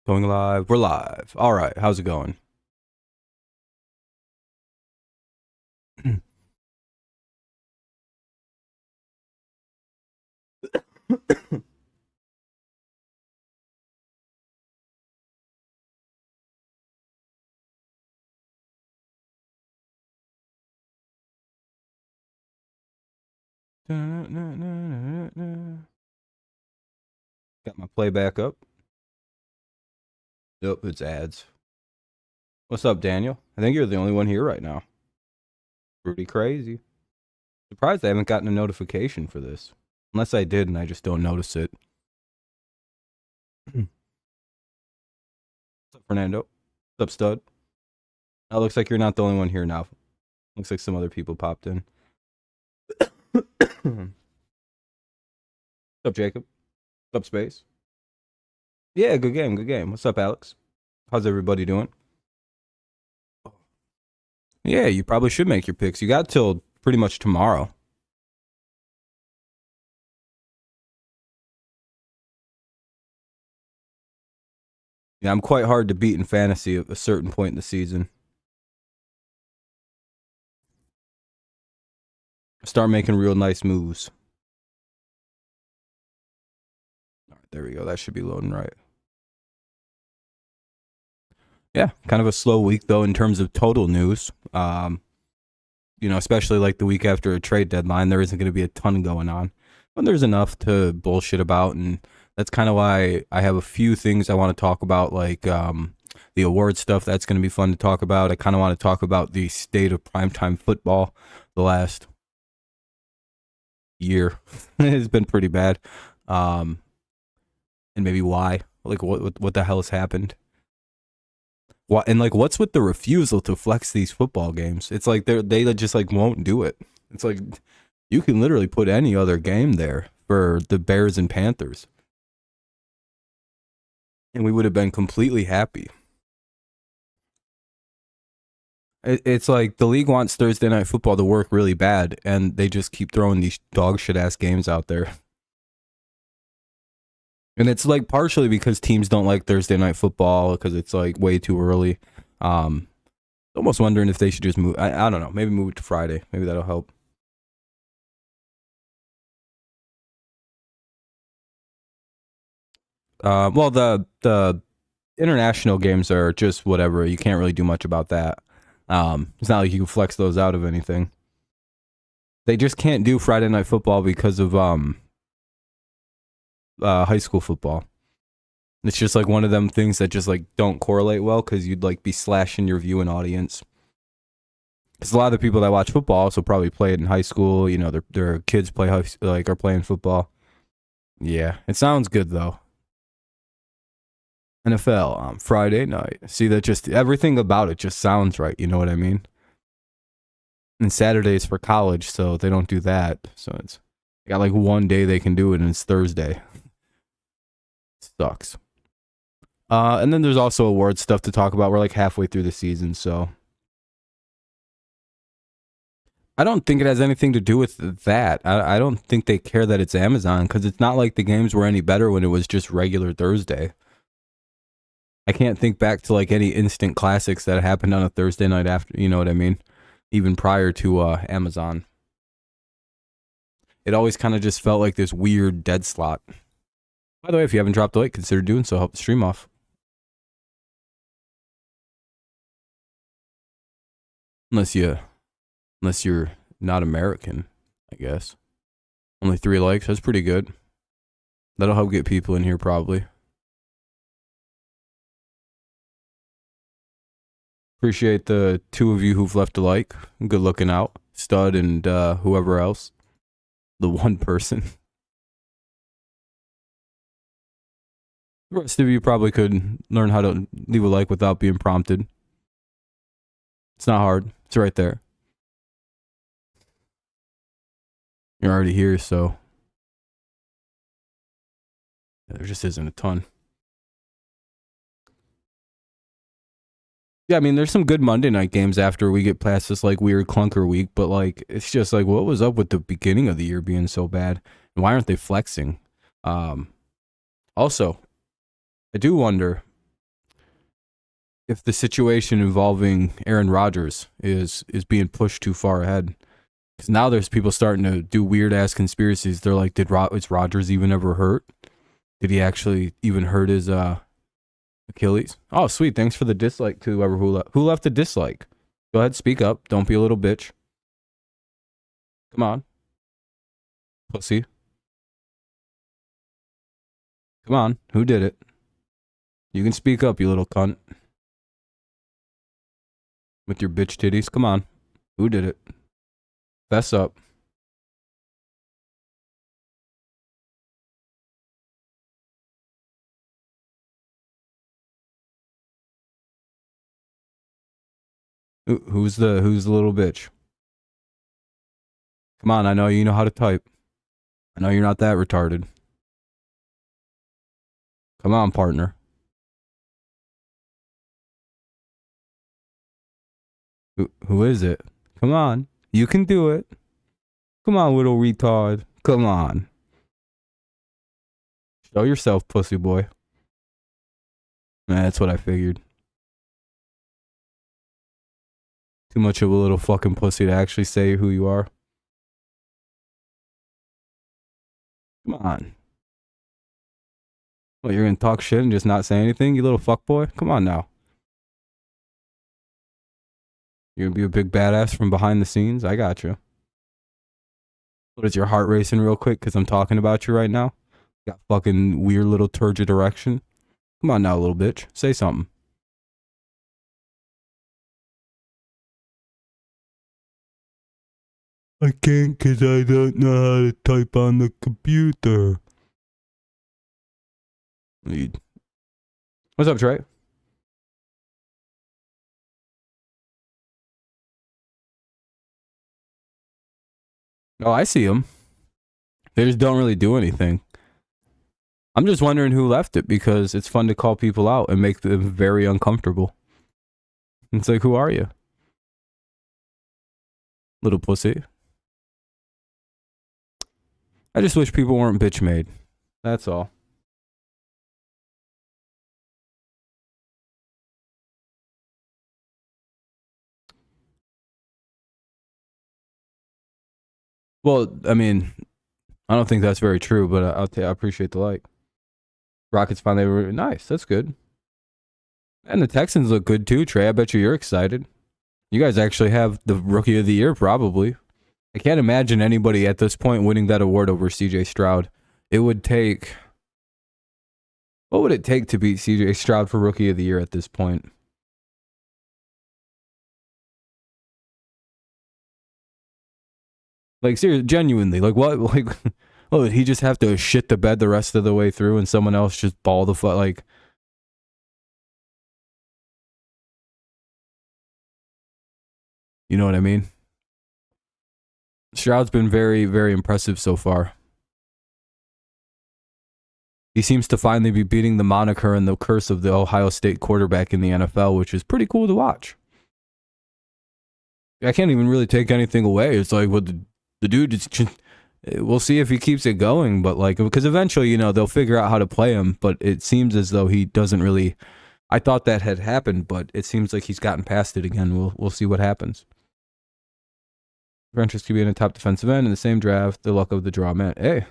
Going live. We're live. All right. How's it going? Got my playback up. Nope, it's ads. What's up, Daniel? I think you're the only one here right now. Pretty crazy. Surprised I haven't gotten a notification for this. Unless I did and I just don't notice it. What's up, Fernando? What's up, Stud? It looks like you're not the only one here now. Looks like some other people popped in. What's up, Jacob? What's up, Space? Yeah, good game, good game. What's up, Alex? How's everybody doing? Yeah, you probably should make your picks. You got till pretty much tomorrow. Yeah, I'm quite hard to beat in fantasy at a certain point in the season. Start making real nice moves. All right, there we go. That should be loading right. Yeah, kind of a slow week though in terms of total news. You know, especially like the week after a trade deadline, there isn't going to be a ton going on, but there's enough to bullshit about, and that's kind of why I have a few things I want to talk about, like the award stuff. That's going to be fun to talk about. I kind of want to talk about the state of primetime football the last year. It's been pretty bad, and maybe why, like what the hell has happened. What, and like, what's with the refusal to flex these football games? It's like they just like won't do it. It's like you can literally put any other game there for the Bears and Panthers, and we would have been completely happy. It's like the league wants Thursday night football to work really bad, and they just keep throwing these dog shit ass games out there. And it's like partially because teams don't like Thursday night football because it's like way too early. Almost wondering if they should just move. I don't know. Maybe move it to Friday. Maybe that'll help. Well, the international games are just whatever. You can't really do much about that. It's not like you can flex those out of anything. They just can't do Friday night football because of high school football. It's just like one of them things that just like don't correlate well because you'd like be slashing your viewing audience. Because a lot of the people that watch football also probably play it in high school. You know, their kids play are playing football. Yeah, it sounds good though. NFL on Friday night. See, that just everything about it just sounds right. You know what I mean? And Saturday is for college, so they don't do that. So it's they got like one day they can do it, and it's Thursday. Sucks. And then there's also award stuff to talk about. We're like halfway through the season, so I don't think it has anything to do with that. I don't think they care that it's Amazon because it's not like the games were any better when it was just regular Thursday. I can't think back to like any instant classics that happened on a Thursday night after, you know what I mean? Even prior to Amazon. It always kind of just felt like this weird dead slot. By the way, if you haven't dropped a like, consider doing so. Help the stream off. Unless you're not American, I guess. Only 3 likes. That's pretty good. That'll help get people in here probably. Appreciate the 2 of you who've left a like. Good looking out. Stud and whoever else. The 1 person. The rest of you probably could learn how to leave a like without being prompted. It's not hard. It's right there. You're already here, so there just isn't a ton. Yeah, I mean, there's some good Monday night games after we get past this like weird clunker week, but like it's just like what was up with the beginning of the year being so bad, and why aren't they flexing? Also, I do wonder if the situation involving Aaron Rodgers is being pushed too far ahead. Because now there's people starting to do weird ass conspiracies. They're like, is Rodgers even ever hurt? Did he actually even hurt his Achilles? Oh, sweet. Thanks for the dislike to whoever who left a dislike. Go ahead, speak up. Don't be a little bitch. Come on. Pussy. Come on. Who did it? You can speak up, you little cunt. With your bitch titties. Come on. Who did it? Fess up. Who's the little bitch? Come on, I know you know how to type. I know you're not that retarded. Come on, partner. Who is it? Come on. You can do it. Come on, little retard. Come on. Show yourself, pussy boy. That's what I figured. Too much of a little fucking pussy to actually say who you are. Come on. What, you're gonna talk shit and just not say anything, you little fuckboy? Come on now. You're gonna be a big badass from behind the scenes? I got you. What is your heart racing real quick because I'm talking about you right now? Got fucking weird little turgid erection. Come on now, little bitch. Say something. I can't because I don't know how to type on the computer. What's up, Trey? Oh, I see them. They just don't really do anything. I'm just wondering who left it because it's fun to call people out and make them very uncomfortable. It's like, who are you? Little pussy. I just wish people weren't bitch made. That's all. Well, I mean, I don't think that's very true, but I appreciate the like. Rockets finally were nice. That's good. And the Texans look good too, Trey. I bet you're excited. You guys actually have the Rookie of the Year, probably. I can't imagine anybody at this point winning that award over CJ Stroud. It would take... What would it take to beat CJ Stroud for Rookie of the Year at this point? Like, seriously, genuinely. Like, what? Like, oh, did he just have to shit the bed the rest of the way through and someone else just ball the fuck? Like... You know what I mean? Stroud's been very, very impressive so far. He seems to finally be beating the moniker and the curse of the Ohio State quarterback in the NFL, which is pretty cool to watch. I can't even really take anything away. It's like, well, the dude is just, we'll see if he keeps it going, but like, because eventually, you know, they'll figure out how to play him, but it seems as though he doesn't really, I thought that had happened, but it seems like he's gotten past it again. We'll see what happens. Ventures could be in a top defensive end in the same draft. The luck of the draw, man. Hey,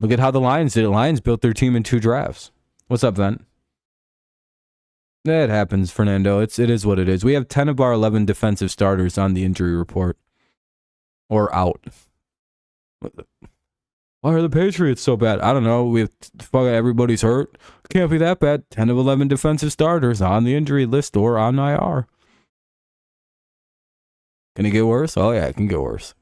look at how the Lions did it. Lions built their team in 2 drafts. What's up, Vent? It happens, Fernando. It is what it is. We have 10 of our 11 defensive starters on the injury report. Or out. Why are the Patriots so bad? I don't know. We have fucking everybody's hurt. Can't be that bad. 10 of 11 defensive starters on the injury list or on IR. Can it get worse? Oh, yeah, it can get worse.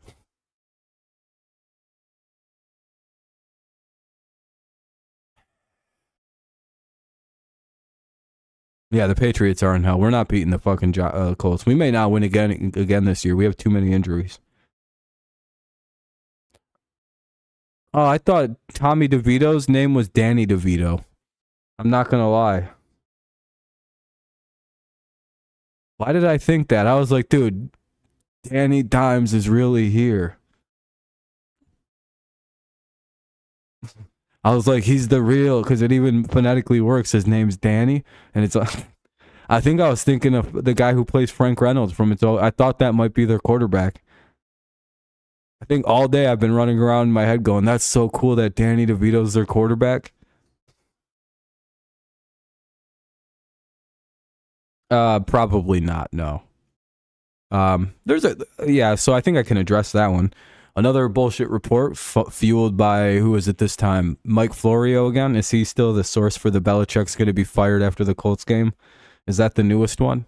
Yeah, the Patriots are in hell. We're not beating the fucking Colts. We may not win again this year. We have too many injuries. Oh, I thought Tommy DeVito's name was Danny DeVito. I'm not going to lie. Why did I think that? I was like, dude, Danny Dimes is really here. I was like, he's the real, because it even phonetically works. His name's Danny, and it's like, I think I was thinking of the guy who plays Frank Reynolds from It's All. I thought that might be their quarterback. I think all day I've been running around in my head going, that's so cool that Danny DeVito's their quarterback. Probably not, no. So I think I can address that one. Another bullshit report fueled by, who is it this time? Mike Florio again? Is he still the source for the Belichick's going to be fired after the Colts game? Is that the newest one?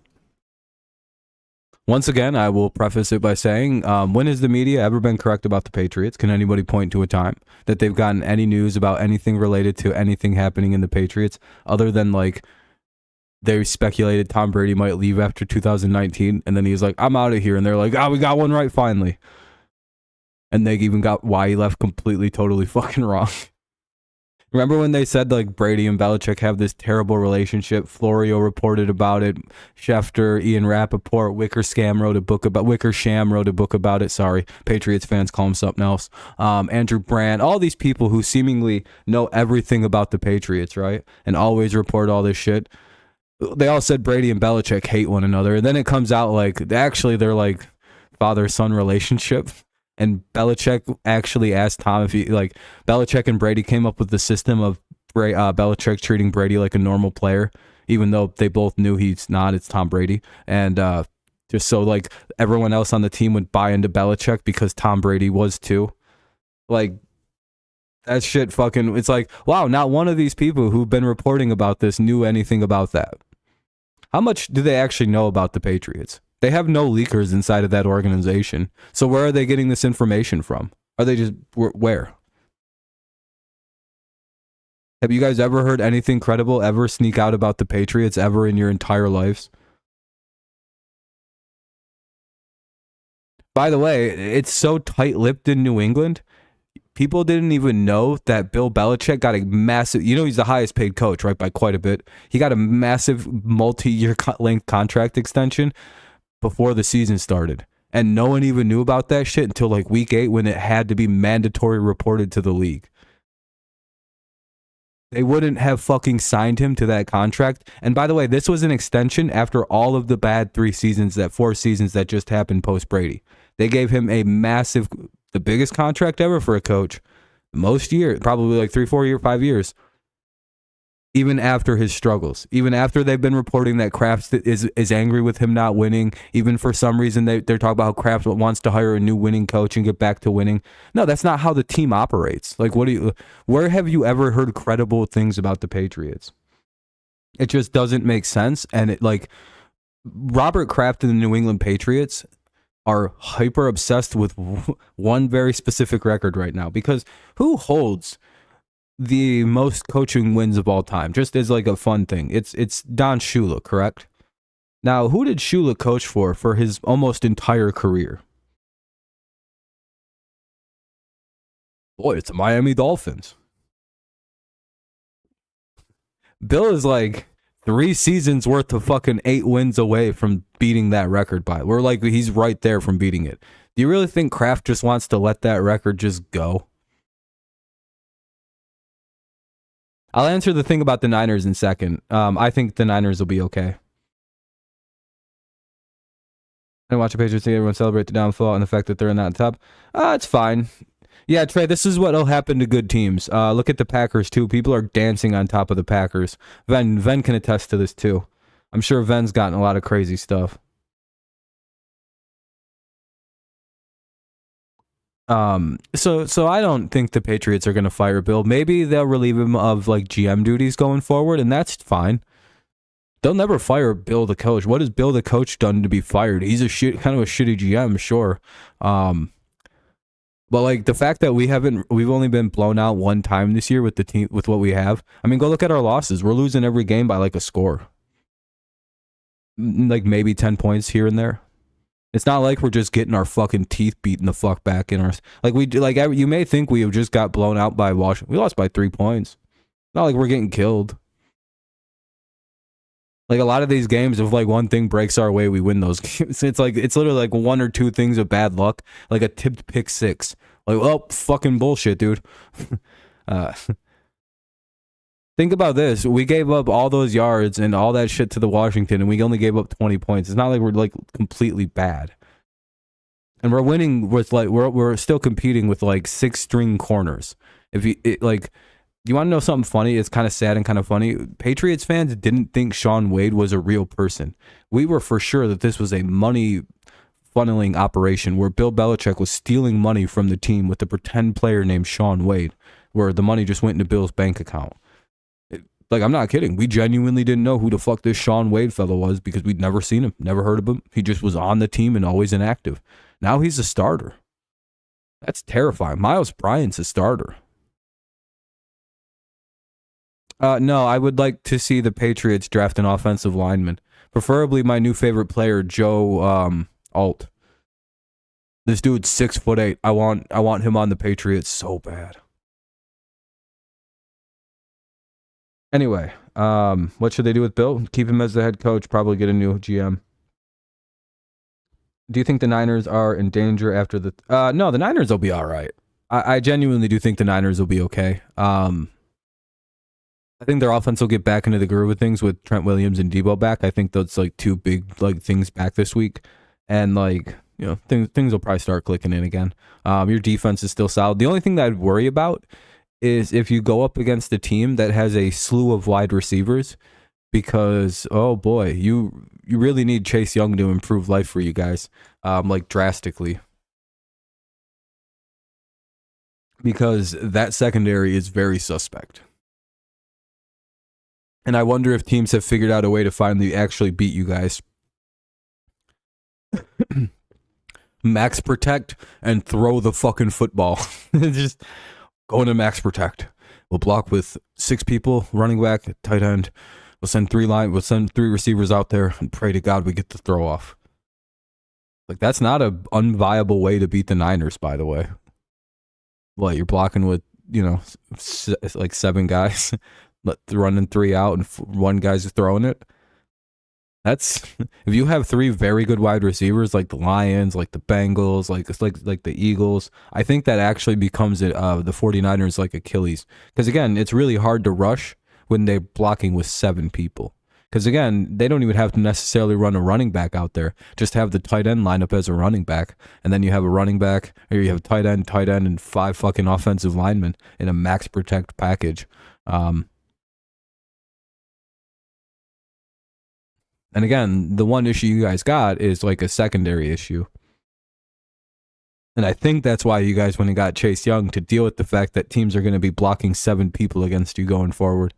Once again, I will preface it by saying, when has the media ever been correct about the Patriots? Can anybody point to a time that they've gotten any news about anything related to anything happening in the Patriots other than like they speculated Tom Brady might leave after 2019 and then he's like, I'm out of here. And they're like, we got one right finally. And they even got why he left completely, totally fucking wrong. Remember when they said like Brady and Belichick have this terrible relationship? Florio reported about it. Schefter, Ian Rappaport, Wickersham wrote a book about it. Sorry, Patriots fans call him something else. Andrew Brandt, all these people who seemingly know everything about the Patriots, right? And always report all this shit. They all said Brady and Belichick hate one another. And then it comes out like actually they're like father-son relationship. And Belichick actually asked Tom if he, like, Belichick and Brady came up with the system of Belichick treating Brady like a normal player, even though they both knew he's not, it's Tom Brady. And just so, like, everyone else on the team would buy into Belichick because Tom Brady was too. Like, that shit fucking, it's like, wow, not one of these people who've been reporting about this knew anything about that. How much do they actually know about the Patriots? They have no leakers inside of that organization. So where are they getting this information from? Are they just, where? Have you guys ever heard anything credible ever sneak out about the Patriots ever in your entire lives? By the way, it's so tight-lipped in New England. People didn't even know that Bill Belichick got a massive, he's the highest paid coach, right, by quite a bit. He got a massive multi-year length contract extension before the season started. And no one even knew about that shit until like week 8 when it had to be mandatory reported to the league. They wouldn't have fucking signed him to that contract. And by the way, this was an extension after all of the bad 4 seasons that just happened post Brady. They gave him a massive, the biggest contract ever for a coach. Most years, probably like 3, 4 years, 5 years. Even after his struggles, even after they've been reporting that Kraft is angry with him not winning, even for some reason they're talking about how Kraft wants to hire a new winning coach and get back to winning. No, that's not how the team operates. Like, where have you ever heard credible things about the Patriots? It just doesn't make sense. And it, like, Robert Kraft and the New England Patriots are hyper obsessed with one very specific record right now, because who holds the most coaching wins of all time, just as like a fun thing? It's Don Shula, correct? Now, who did Shula coach for his almost entire career? Boy, it's the Miami Dolphins. Bill is like 3 seasons worth of fucking 8 wins away from beating that record by. We're like, he's right there from beating it. Do you really think Kraft just wants to let that record just go? I'll answer the thing about the Niners in a second. I think the Niners will be okay. I watch the Patriots see everyone celebrate the downfall and the fact that they're not on top. It's fine. Yeah, Trey, this is what'll happen to good teams. Look at the Packers, too. People are dancing on top of the Packers. Ven can attest to this, too. I'm sure Ven's gotten a lot of crazy stuff. So I don't think the Patriots are going to fire Bill. Maybe they'll relieve him of like GM duties going forward, and that's fine. They'll never fire Bill the coach. What has Bill the coach done to be fired? He's kind of a shitty GM, sure. But like the fact that we've only been blown out one time this year with the team, with what we have. I mean, go look at our losses. We're losing every game by like a score, like maybe 10 points here and there. It's not like we're just getting our fucking teeth beaten the fuck back in our, like we do. Like you may think we have just got blown out by Washington. We lost by 3 points. Not like we're getting killed. Like a lot of these games, if like one thing breaks our way, we win those games. It's literally like 1 or 2 things of bad luck, like a tipped pick 6. Like, oh, fucking bullshit, dude. Think about this. We gave up all those yards and all that shit to the Washington, and we only gave up 20 points. It's not like we're like completely bad. And we're winning with like we're still competing with like 6-string corners. If you like, you want to know something funny? It's kind of sad and kind of funny. Patriots fans didn't think Shaun Wade was a real person. We were for sure that this was a money funneling operation where Bill Belichick was stealing money from the team with a pretend player named Shaun Wade, where the money just went into Bill's bank account. Like, I'm not kidding. We genuinely didn't know who the fuck this Shaun Wade fellow was because we'd never seen him, never heard of him. He just was on the team and always inactive. Now he's a starter. That's terrifying. Miles Bryant's a starter. No, I would like to see the Patriots draft an offensive lineman. Preferably my new favorite player, Joe Alt. This dude's 6'8". I want him on the Patriots so bad. Anyway, what should they do with Bill? Keep him as the head coach, probably get a new GM. Do you think the Niners are in danger after the... no, the Niners will be all right. I genuinely do think the Niners will be okay. I think their offense will get back into the groove of things with Trent Williams and Debo back. I think those like two big like things back this week. And like, you know, things will probably start clicking in again. Your defense is still solid. The only thing that I'd worry about is if you go up against a team that has a slew of wide receivers, because, oh boy, you really need Chase Young to improve life for you guys, like drastically. Because that secondary is very suspect. And I wonder if teams have figured out a way to finally actually beat you guys. Max protect and throw the fucking football. Just go into max protect. We'll block with 6 people, running back, tight end. We'll send 3 receivers out there and pray to God we get the throw off. Like, that's not an unviable way to beat the Niners, by the way. What, you're blocking with, you know, like 7 guys, running 3 out and 1 guy's throwing it? That's, if you have 3 very good wide receivers like the Lions, like the Bengals, like the Eagles, I think that actually becomes the 49ers like Achilles. Because again, it's really hard to rush when they're blocking with 7 people. Because again, they don't even have to necessarily run a running back out there. Just have the tight end line up as a running back, and then you have a running back, or you have a tight end, and 5 fucking offensive linemen in a max protect package. And again, the one issue you guys got is like a secondary issue. And I think that's why you guys went and got Chase Young, to deal with the fact that teams are going to be blocking 7 people against you going forward.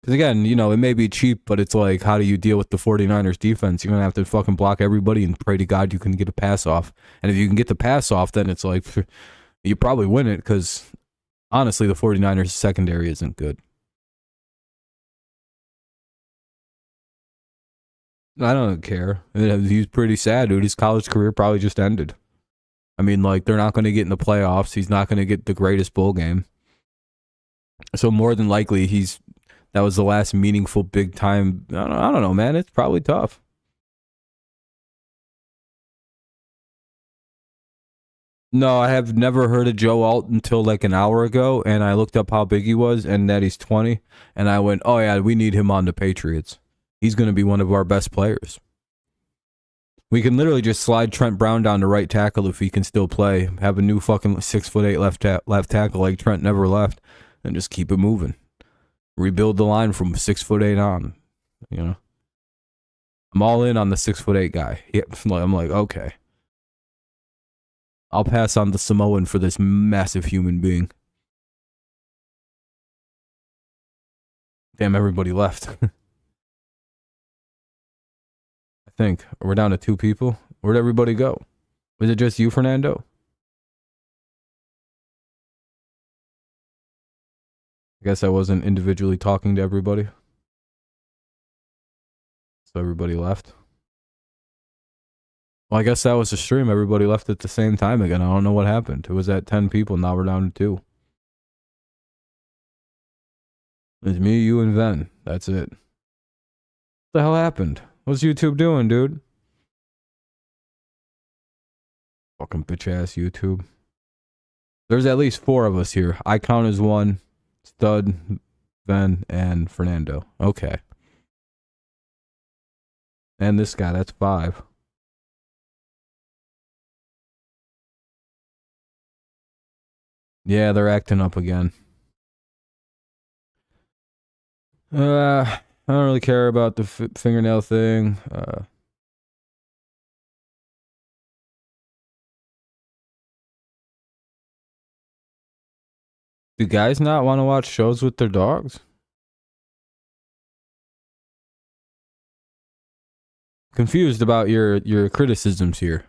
Because again, you know, it may be cheap, but it's like, how do you deal with the 49ers defense? You're going to have to fucking block everybody and pray to God you can get a pass off. And if you can get the pass off, then it's like, you probably win it, because honestly, the 49ers secondary isn't good. I don't care. He's pretty sad, dude. His college career probably just ended. I mean, like, they're not going to get in the playoffs. He's not going to get the greatest bowl game. So more than likely, that was the last meaningful big time. I don't know, man. It's probably tough. No, I have never heard of Joe Alt until like an hour ago, and I looked up how big he was and that he's 20, and I went, oh yeah, we need him on the Patriots. He's going to be one of our best players. We can literally just slide Trent Brown down to right tackle if he can still play. Have a new fucking 6'8" left tackle like Trent never left, and just keep it moving. Rebuild the line from 6'8" on. You know, I'm all in on the 6'8" guy. Yep, I'm like, okay, I'll pass on the Samoan for this massive human being. Damn, everybody left. I think we're down to 2 people. Where'd everybody go? Was it just you, Fernando? I guess I wasn't individually talking to everybody. So everybody left. Well, I guess that was the stream. Everybody left at the same time again. I don't know what happened. It was at 10 people. Now we're down to 2. It's me, you, and Ven. That's it. What the hell happened? What's YouTube doing, dude? Fucking bitch ass YouTube. There's at least 4 of us here. I count as 1. Stud, Ben, and Fernando. Okay. And this guy, that's 5. Yeah, they're acting up again. I don't really care about the fingernail thing. Do guys not want to watch shows with their dogs? Confused about your criticisms here.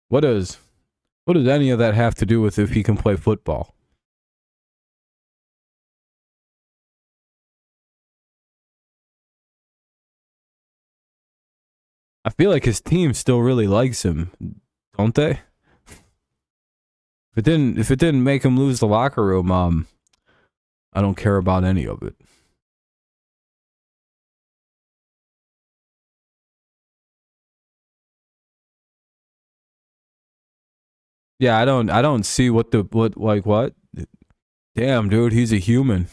What does any of that have to do with if he can play football? I feel like his team still really likes him, don't they? If it didn't make him lose the locker room, I don't care about any of it. Yeah, I don't see what. Damn, dude, he's a human.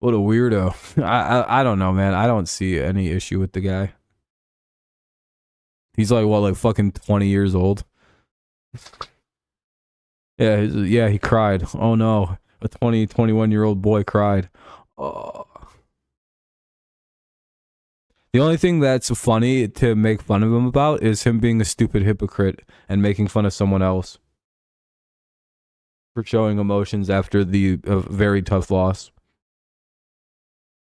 What a weirdo. I don't know, man. I don't see any issue with the guy. He's like what, like fucking 20 years old. Yeah, he cried. Oh no, a 21-year-old boy cried. Oh. The only thing that's funny to make fun of him about is him being a stupid hypocrite and making fun of someone else for showing emotions after the very tough loss.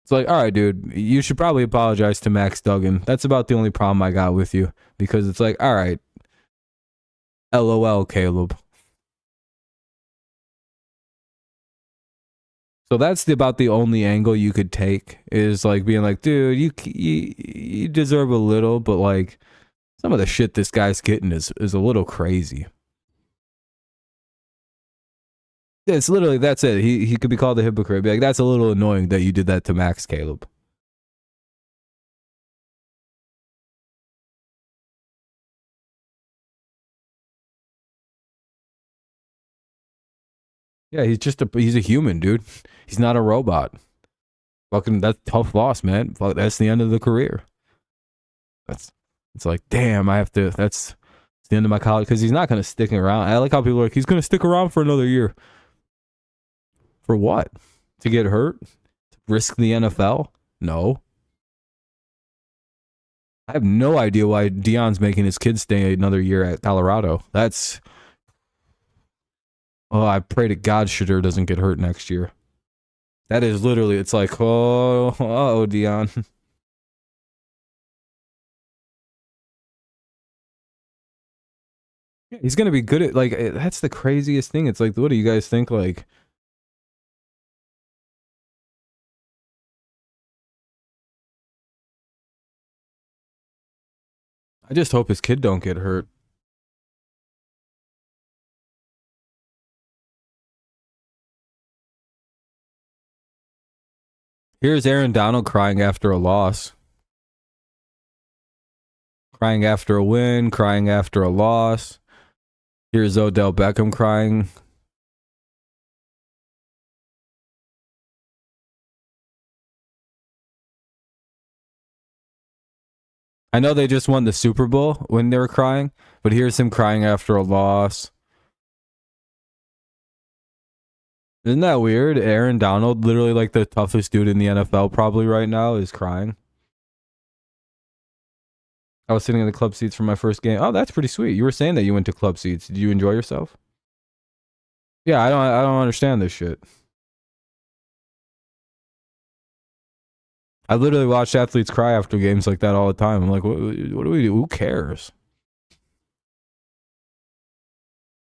It's like, all right, dude, you should probably apologize to Max Duggan. That's about the only problem I got with you, because it's like, all right, LOL, Caleb. So that's about the only angle you could take, is like being like, dude, you deserve a little, but like some of the shit this guy's getting is a little crazy. It's literally, that's it. He could be called a hypocrite. Be like, that's a little annoying that you did that to Max, Caleb. Yeah, he's a human, dude. He's not a robot. Fucking, that's tough loss, man. Fuck, that's the end of the career. It's like, damn, that's the end of my college, because he's not gonna stick around. I like how people are like, he's gonna stick around for another year. For what? To get hurt? To risk the NFL? No. I have no idea why Deion's making his kids stay another year at Colorado. I pray to God Shadur doesn't get hurt next year. That is literally, it's like, Deion. He's going to be good at, like, that's the craziest thing. It's like, what do you guys think? Like, I just hope his kid don't get hurt. Here's Aaron Donald crying after a loss. Crying after a win, crying after a loss. Here's Odell Beckham crying. I know they just won the Super Bowl when they were crying, but here's him crying after a loss. Isn't that weird? Aaron Donald, literally like the toughest dude in the NFL probably right now, is crying. I was sitting in the club seats for my first game. Oh, that's pretty sweet. You were saying that you went to club seats. Did you enjoy yourself? Yeah, I don't understand this shit. I literally watch athletes cry after games like that all the time. I'm like, what do we do? Who cares?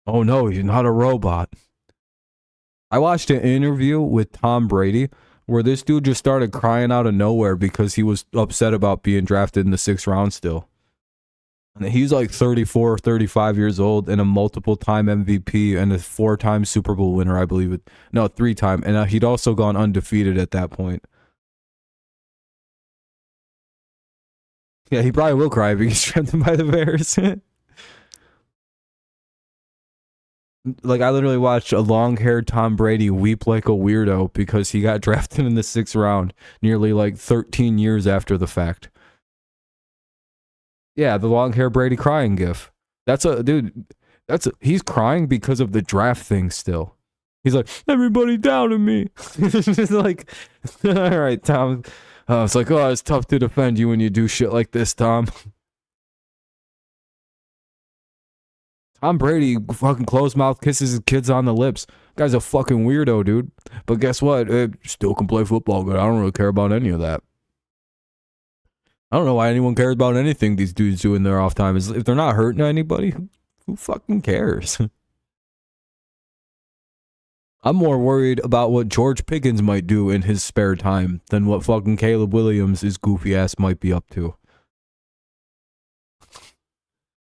Oh no, he's not a robot. I watched an interview with Tom Brady where this dude just started crying out of nowhere because he was upset about being drafted in the 6th round still. And he's like 34, 35 years old and a multiple-time MVP and a 4-time Super Bowl winner, I believe. No, 3-time. And he'd also gone undefeated at that point. Yeah, he probably will cry if he gets drafted by the Bears. Like, I literally watched a long-haired Tom Brady weep like a weirdo because he got drafted in the 6th round nearly like 13 years after the fact. Yeah, the long-haired Brady crying gif. He's crying because of the draft thing still. He's like, everybody doubted me. It's like, all right, Tom. It's like, oh, it's tough to defend you when you do shit like this, Tom. Tom Brady fucking closed mouth kisses his kids on the lips. Guy's a fucking weirdo, dude. But guess what? Still can play football good. I don't really care about any of that. I don't know why anyone cares about anything these dudes do in their off time. If they're not hurting anybody, who fucking cares? I'm more worried about what George Pickens might do in his spare time than what fucking Caleb Williams, his goofy ass, might be up to.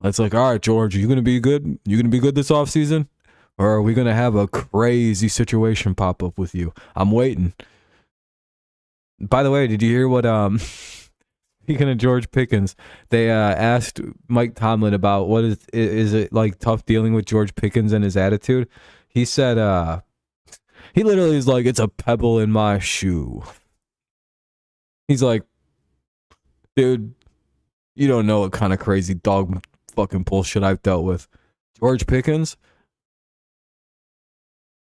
It's like, all right, George, are you going to be good? You going to be good this offseason? Or are we going to have a crazy situation pop up with you? I'm waiting. By the way, did you hear what, speaking of George Pickens, they asked Mike Tomlin about what is it like tough dealing with George Pickens and his attitude? He said, he literally is like, it's a pebble in my shoe. He's like, dude, you don't know what kind of crazy dog fucking bullshit I've dealt with. George Pickens,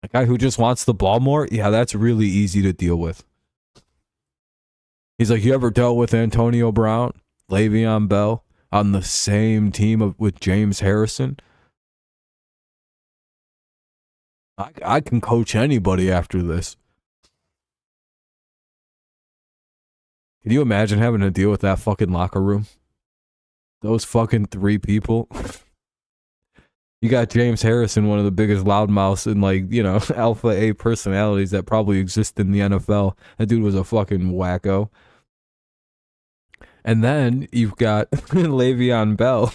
a guy who just wants the ball more, yeah, that's really easy to deal with. He's like, you ever dealt with Antonio Brown, Le'Veon Bell on the same team with James Harrison? I can coach anybody after this. Can you imagine having to deal with that fucking locker room? Those fucking 3 people. You got James Harrison, one of the biggest loudmouths and, like, you know, alpha A personalities that probably exist in the NFL. That dude was a fucking wacko. And then you've got Le'Veon Bell,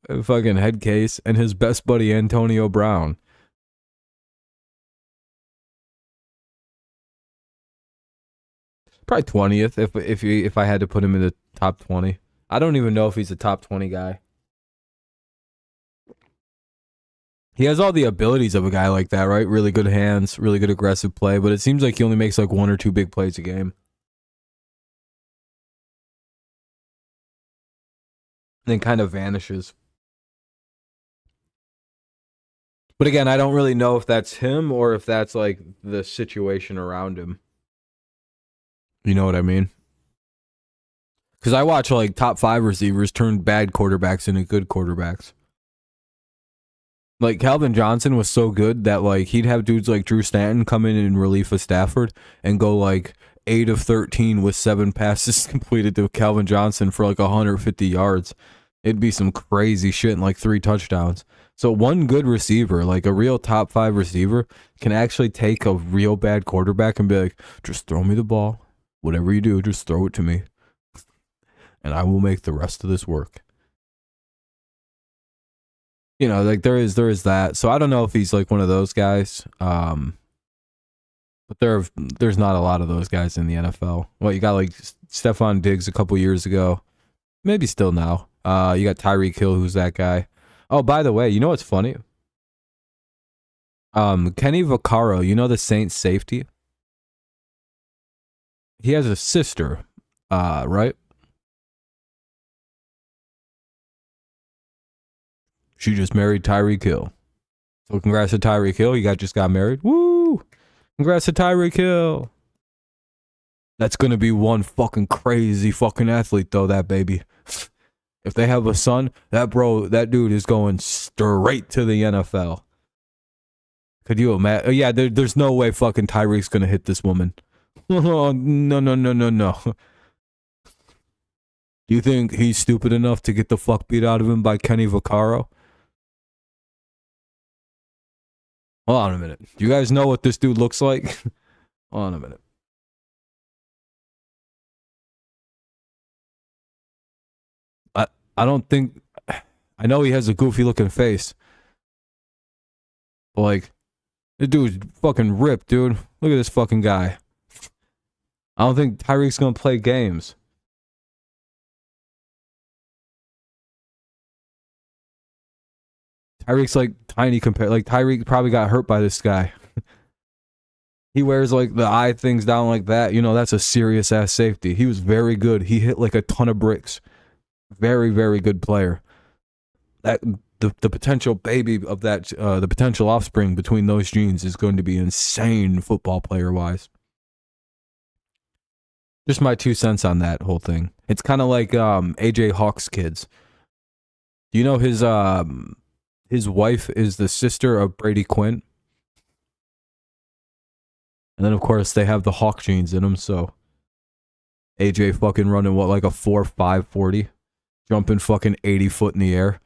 a fucking head case, and his best buddy Antonio Brown. Probably 20th if I had to put him in the top 20. I don't even know if he's a top 20 guy. He has all the abilities of a guy like that, right? Really good hands, really good aggressive play, but it seems like he only makes like 1 or 2 big plays a game. And then kind of vanishes. But again, I don't really know if that's him or if that's like the situation around him. You know what I mean? Because I watch like top 5 receivers turn bad quarterbacks into good quarterbacks. Like, Calvin Johnson was so good that, like, he'd have dudes like Drew Stanton come in relief of Stafford and go, like, 8 of 13 with 7 passes completed to Calvin Johnson for, like, 150 yards. It'd be some crazy shit and, like, 3 touchdowns. So one good receiver, like a real top 5 receiver, can actually take a real bad quarterback and be like, just throw me the ball. Whatever you do, just throw it to me. And I will make the rest of this work. You know, like there is that. So I don't know if he's like one of those guys. But there's not a lot of those guys in the NFL. Well, you got like Stephon Diggs a couple years ago. Maybe still now. You got Tyreek Hill, who's that guy. Oh, by the way, you know what's funny? Kenny Vaccaro, you know the Saints safety? He has a sister, right? She just married Tyreek Hill. So congrats to Tyreek Hill. You guys just got married. Woo! Congrats to Tyreek Hill. That's going to be one fucking crazy fucking athlete, though, that baby. If they have a son, that dude is going straight to the NFL. Could you imagine? Yeah, there's no way fucking Tyreek's going to hit this woman. Oh, no. Do you think he's stupid enough to get the fuck beat out of him by Kenny Vaccaro? Hold on a minute. Do you guys know what this dude looks like? Hold on a minute. I don't think... I know he has a goofy looking face. But like, this dude's fucking ripped, dude. Look at this fucking guy. I don't think Tyreek's gonna play games. Tyreek's like tiny compared. Like Tyreek probably got hurt by this guy. He wears like the eye things down like that. You know, that's a serious ass safety. He was very good. He hit like a ton of bricks. Very, very good player. That the potential baby of that, the potential offspring between those genes is going to be insane football player wise. Just my 2 cents on that whole thing. It's kind of like AJ Hawk's kids. You know his wife is the sister of Brady Quinn. And then of course they have the Hawk genes in them, so AJ fucking running what, like a 4.5 40, jumping fucking 80 foot in the air.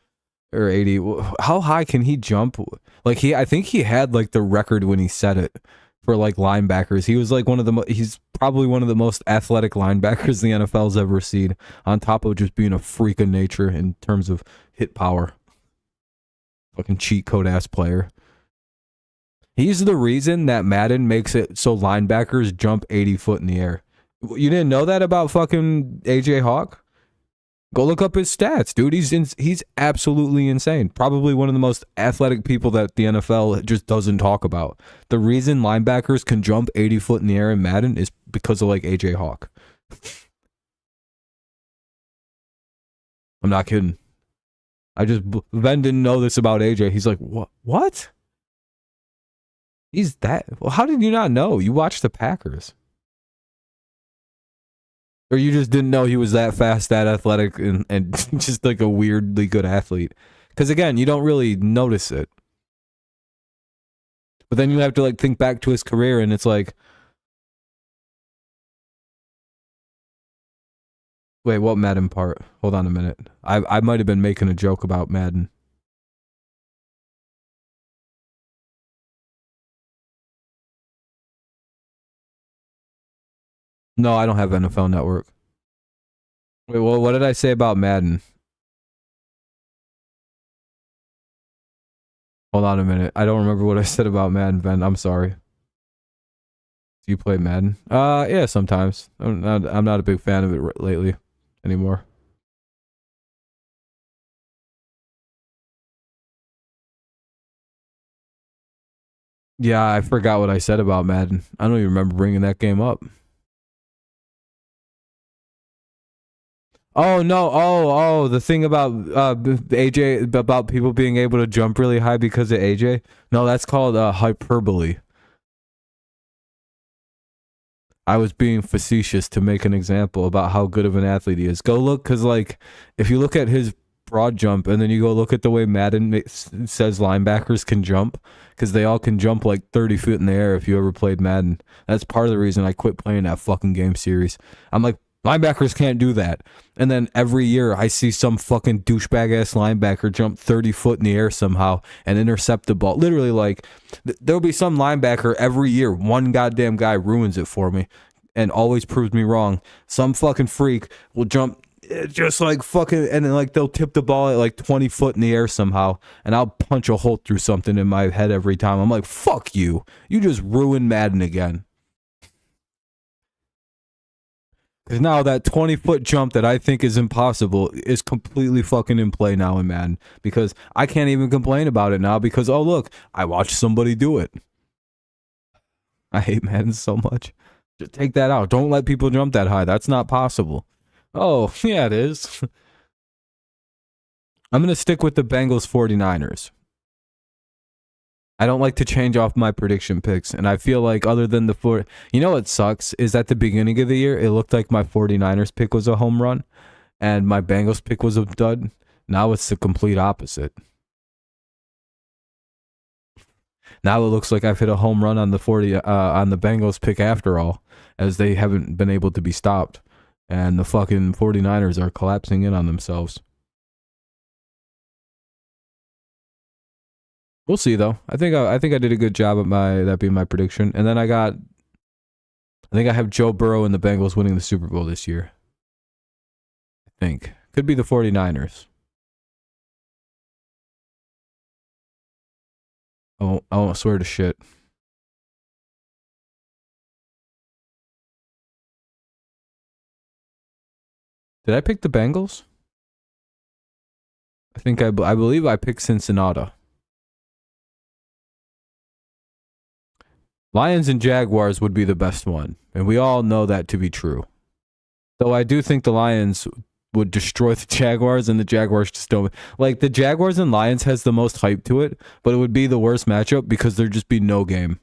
Or 80. How high can he jump? Like I think he had like the record when he said it for like linebackers. He was like he's probably one of the most athletic linebackers the NFL's ever seen, on top of just being a freak of nature in terms of hit power. Fucking cheat code ass player. He's the reason that Madden makes it so linebackers jump 80 foot in the air. You didn't know that about fucking AJ Hawk? Go look up his stats, dude. He's absolutely insane. Probably one of the most athletic people that the NFL just doesn't talk about. The reason linebackers can jump 80 foot in the air in Madden is because of like AJ Hawk. I'm not kidding. Ben didn't know this about AJ. He's like, what? He's that. Well, how did you not know? You watched the Packers. Or you just didn't know he was that fast, that athletic, and just like a weirdly good athlete. Because again, you don't really notice it. But then you have to like think back to his career, and it's like, wait, what Madden part? Hold on a minute. I might have been making a joke about Madden. No, I don't have NFL Network. Wait, well, what did I say about Madden? Hold on a minute. I don't remember what I said about Madden, Ben. I'm sorry. Do you play Madden? Yeah, sometimes. I'm not a big fan of it lately anymore. Yeah, I forgot what I said about Madden. I don't even remember bringing that game up. Oh no! Oh, the thing about AJ, about people being able to jump really high because of AJ. No, that's called hyperbole. I was being facetious to make an example about how good of an athlete he is. Go look, because like if you look at his broad jump and then you go look at the way Madden says linebackers can jump, because they all can jump like 30 feet in the air. If you ever played Madden, that's part of the reason I quit playing that fucking game series. I'm like, linebackers can't do that. And then every year I see some fucking douchebag ass linebacker jump 30 foot in the air somehow and intercept the ball. Literally, like, there'll be some linebacker every year. One goddamn guy ruins it for me and always proves me wrong. Some fucking freak will jump just like fucking, and then like they'll tip the ball at like 20 foot in the air somehow, and I'll punch a hole through something in my head every time. I'm like, fuck you. You just ruined Madden again. Because now that 20-foot jump that I think is impossible is completely fucking in play now in Madden. Because I can't even complain about it now because, oh, look, I watched somebody do it. I hate Madden so much. Just take that out. Don't let people jump that high. That's not possible. Oh, yeah, it is. I'm going to stick with the Bengals 49ers. I don't like to change off my prediction picks, and I feel like other than the four, you know what sucks is at the beginning of the year, it looked like my 49ers pick was a home run, and my Bengals pick was a dud. Now it's the complete opposite. Now it looks like I've hit a home run on the Bengals pick after all, as they haven't been able to be stopped, and the fucking 49ers are collapsing in on themselves. We'll see though. I think I did a good job at that being my prediction. And then I think I have Joe Burrow and the Bengals winning the Super Bowl this year. I think. Could be the 49ers. Oh, I won't swear to shit. Did I pick the Bengals? I believe I picked Cincinnati. Lions and Jaguars would be the best one, and we all know that to be true. Though I do think the Lions would destroy the Jaguars, and the Jaguars just don't. Like, the Jaguars and Lions has the most hype to it, but it would be the worst matchup because there'd just be no game.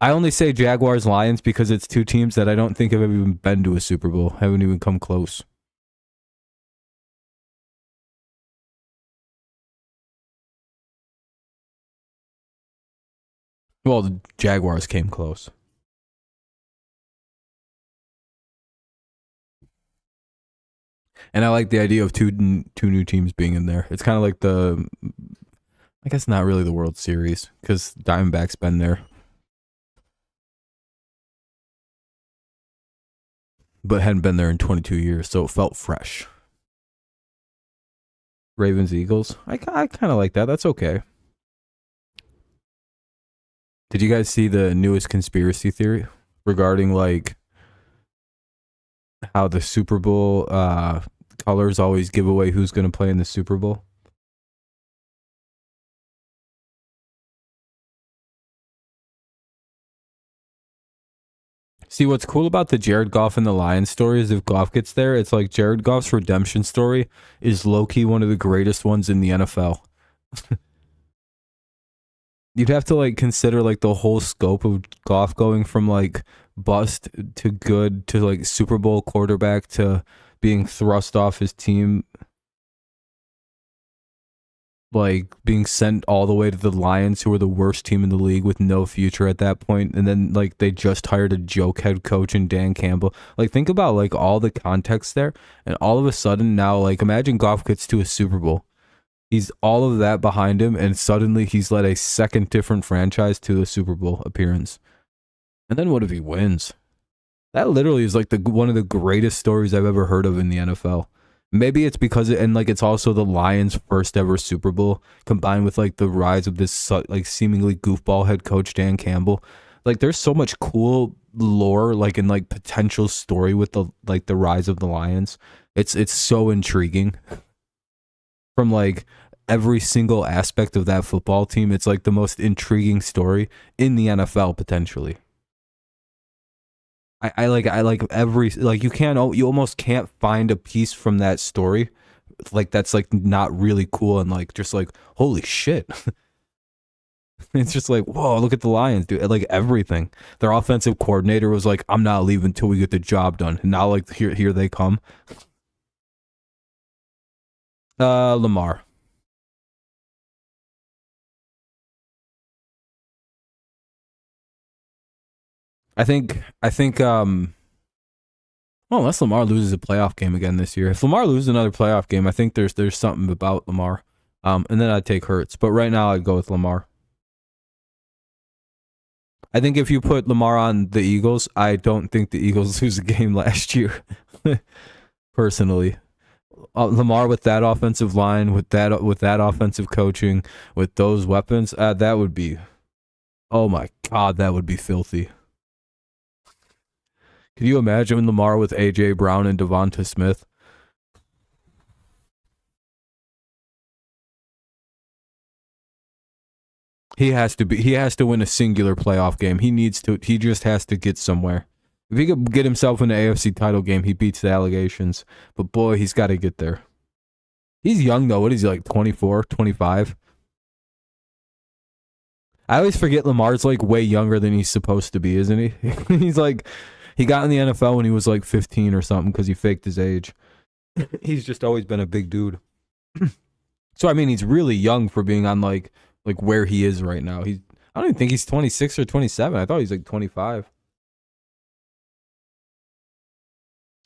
I only say Jaguars Lions because it's two teams that I don't think have even been to a Super Bowl, haven't even come close. Well, the Jaguars came close. And I like the idea of two new teams being in there. It's kind of like the, I guess not really the World Series because Diamondback's been there, but hadn't been there in 22 years, so it felt fresh. Ravens Eagles, I kind of like that. That's okay. Did you guys see the newest conspiracy theory regarding like how the Super Bowl colors always give away who's going to play in the Super Bowl? See, what's cool about the Jared Goff and the Lions story is if Goff gets there, it's like Jared Goff's redemption story is low-key one of the greatest ones in the NFL. You'd have to like consider like the whole scope of Goff going from like bust to good to like Super Bowl quarterback to being thrust off his team, like being sent all the way to the Lions, who were the worst team in the league with no future at that point, and then like they just hired a joke head coach in Dan Campbell. Like, think about like all the context there, and all of a sudden now, like, imagine Goff gets to a Super Bowl. He's all of that behind him, and suddenly he's led a second different franchise to a Super Bowl appearance. And then what if he wins? That literally is like one of the greatest stories I've ever heard of in the NFL. Maybe it's because it's also the Lions' first ever Super Bowl, combined with like the rise of this like seemingly goofball head coach Dan Campbell. Like, there's so much cool lore, like, in like potential story with the rise of the Lions. It's so intriguing. From like every single aspect of that football team, it's like the most intriguing story in the NFL potentially. I like every, like, you almost can't find a piece from that story like that's like not really cool and like just like holy shit. It's just like, whoa, look at the Lions, dude. Like, everything. Their offensive coordinator was like, I'm not leaving until we get the job done. And now like here they come. Lamar. I think well, unless Lamar loses a playoff game again this year. If Lamar loses another playoff game, I think there's something about Lamar. And then I'd take Hurts. But right now I'd go with Lamar. I think if you put Lamar on the Eagles, I don't think the Eagles lose a game last year. Personally. Lamar with that offensive line, with that offensive coaching, with those weapons, that would be, oh my God, that would be filthy. Could you imagine Lamar with AJ Brown and Devonta Smith? He has to win a singular playoff game. He just has to get somewhere. If he could get himself in the AFC title game, he beats the allegations. But boy, he's got to get there. He's young though. What is he, like 24, 25? I always forget Lamar's like way younger than he's supposed to be, isn't he? He's like, he got in the NFL when he was like 15 or something because he faked his age. He's just always been a big dude. So I mean, he's really young for being on like where he is right now. I don't even think he's 26 or 27. I thought he's like 25.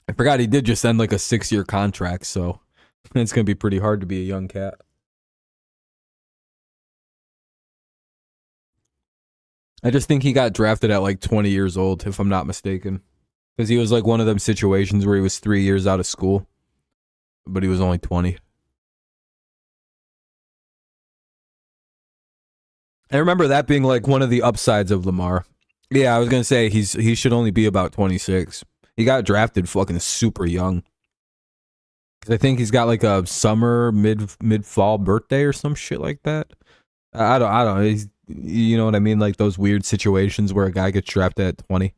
I forgot he did just end like a 6-year contract, so it's gonna be pretty hard to be a young cat. I just think he got drafted at like 20 years old, if I'm not mistaken. Because he was like one of them situations where he was 3 years out of school, but he was only 20. I remember that being like one of the upsides of Lamar. Yeah, I was gonna say he should only be about 26. He got drafted fucking super young. I think he's got like a summer mid fall birthday or some shit like that. I don't. You know what I mean? Like those weird situations where a guy gets drafted at 20.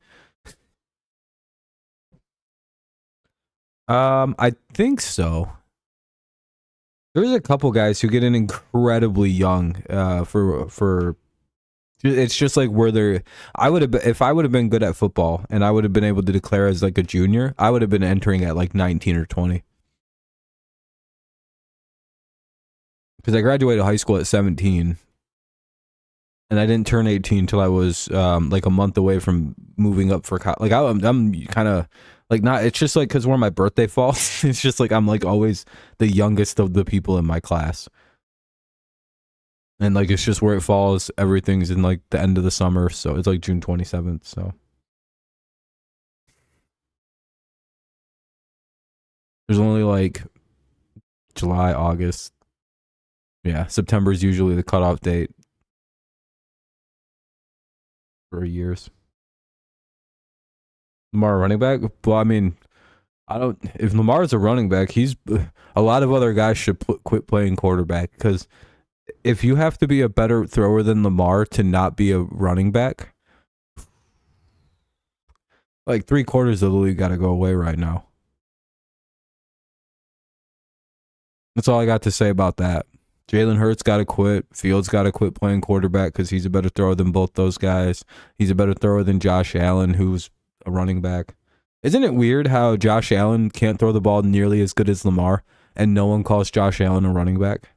I think so. There's a couple guys who get in incredibly young. For it's just like where they're. I would have if I would have been good at football and I would have been able to declare as like a junior. I would have been entering at like 19 or 20. Because I graduated high school at 17, and I didn't turn 18 until I was like a month away from moving up for college. Like I'm kind of like not. It's just like because where my birthday falls. It's just like I'm like always the youngest of the people in my class, and like it's just where it falls. Everything's in like the end of the summer, so it's like June 27th. So there's only like July, August. Yeah, September is usually the cutoff date for years. Lamar running back? Well, I mean, I don't. If Lamar's a running back, he's a lot of other guys should quit playing quarterback because if you have to be a better thrower than Lamar to not be a running back, like 3/4 of the league got to go away right now. That's all I got to say about that. Jalen Hurts got to quit. Fields got to quit playing quarterback because he's a better thrower than both those guys. He's a better thrower than Josh Allen, who's a running back. Isn't it weird how Josh Allen can't throw the ball nearly as good as Lamar, and no one calls Josh Allen a running back?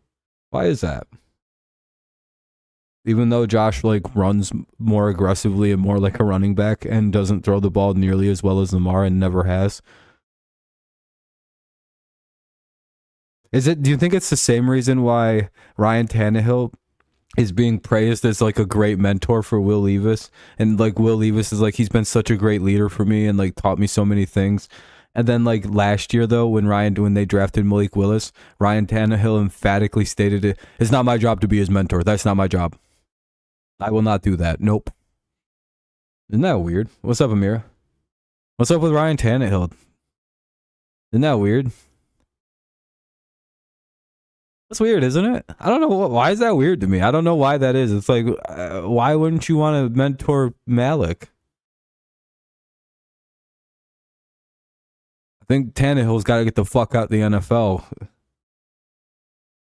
Why is that? Even though Josh like runs more aggressively and more like a running back and doesn't throw the ball nearly as well as Lamar and never has. Do you think it's the same reason why Ryan Tannehill is being praised as like a great mentor for Will Levis, and like Will Levis is like he's been such a great leader for me and like taught me so many things. And then like last year though, when they drafted Malik Willis, Ryan Tannehill emphatically stated it's not my job to be his mentor. That's not my job. I will not do that. Nope. Isn't that weird? What's up, Amira? What's up with Ryan Tannehill? Isn't that weird? That's weird, isn't it? I don't know why is that weird to me. I don't know why that is. It's like, why wouldn't you want to mentor Malik? I think Tannehill's got to get the fuck out the NFL.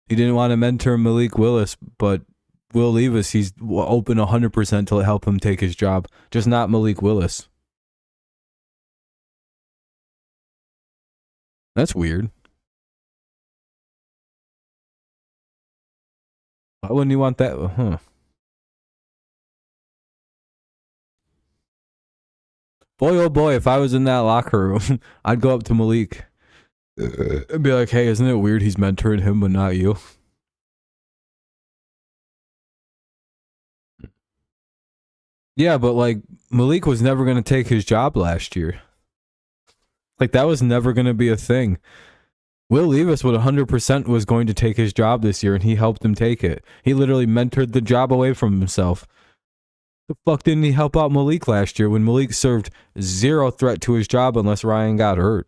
He didn't want to mentor Malik Willis, but Will Levis, he's open 100% to help him take his job. Just not Malik Willis. That's weird. Why wouldn't you want that? Huh. Boy, oh boy, if I was in that locker room, I'd go up to Malik and be like, hey, isn't it weird he's mentoring him but not you? Yeah, but like Malik was never going to take his job last year. Like that was never going to be a thing. Will Levis would 100% was going to take his job this year, and he helped him take it. He literally mentored the job away from himself. The fuck didn't he help out Malik last year when Malik served zero threat to his job unless Ryan got hurt?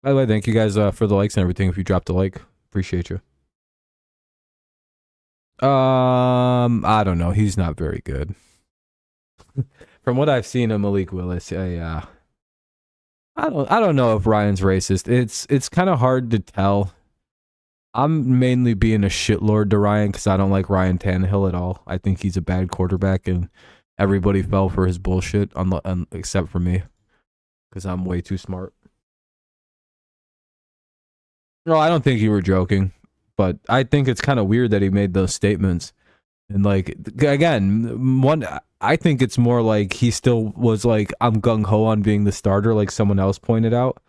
By the way, thank you guys for the likes and everything. If you dropped a like, appreciate you. I don't know. He's not very good. From what I've seen of Malik Willis, I don't know if Ryan's racist. It's kind of hard to tell. I'm mainly being a shitlord to Ryan because I don't like Ryan Tannehill at all. I think he's a bad quarterback, and everybody fell for his bullshit except for me because I'm way too smart. No, I don't think you were joking, but I think it's kind of weird that he made those statements. And like again, I think it's more like he still was like, I'm gung ho on being the starter, like someone else pointed out.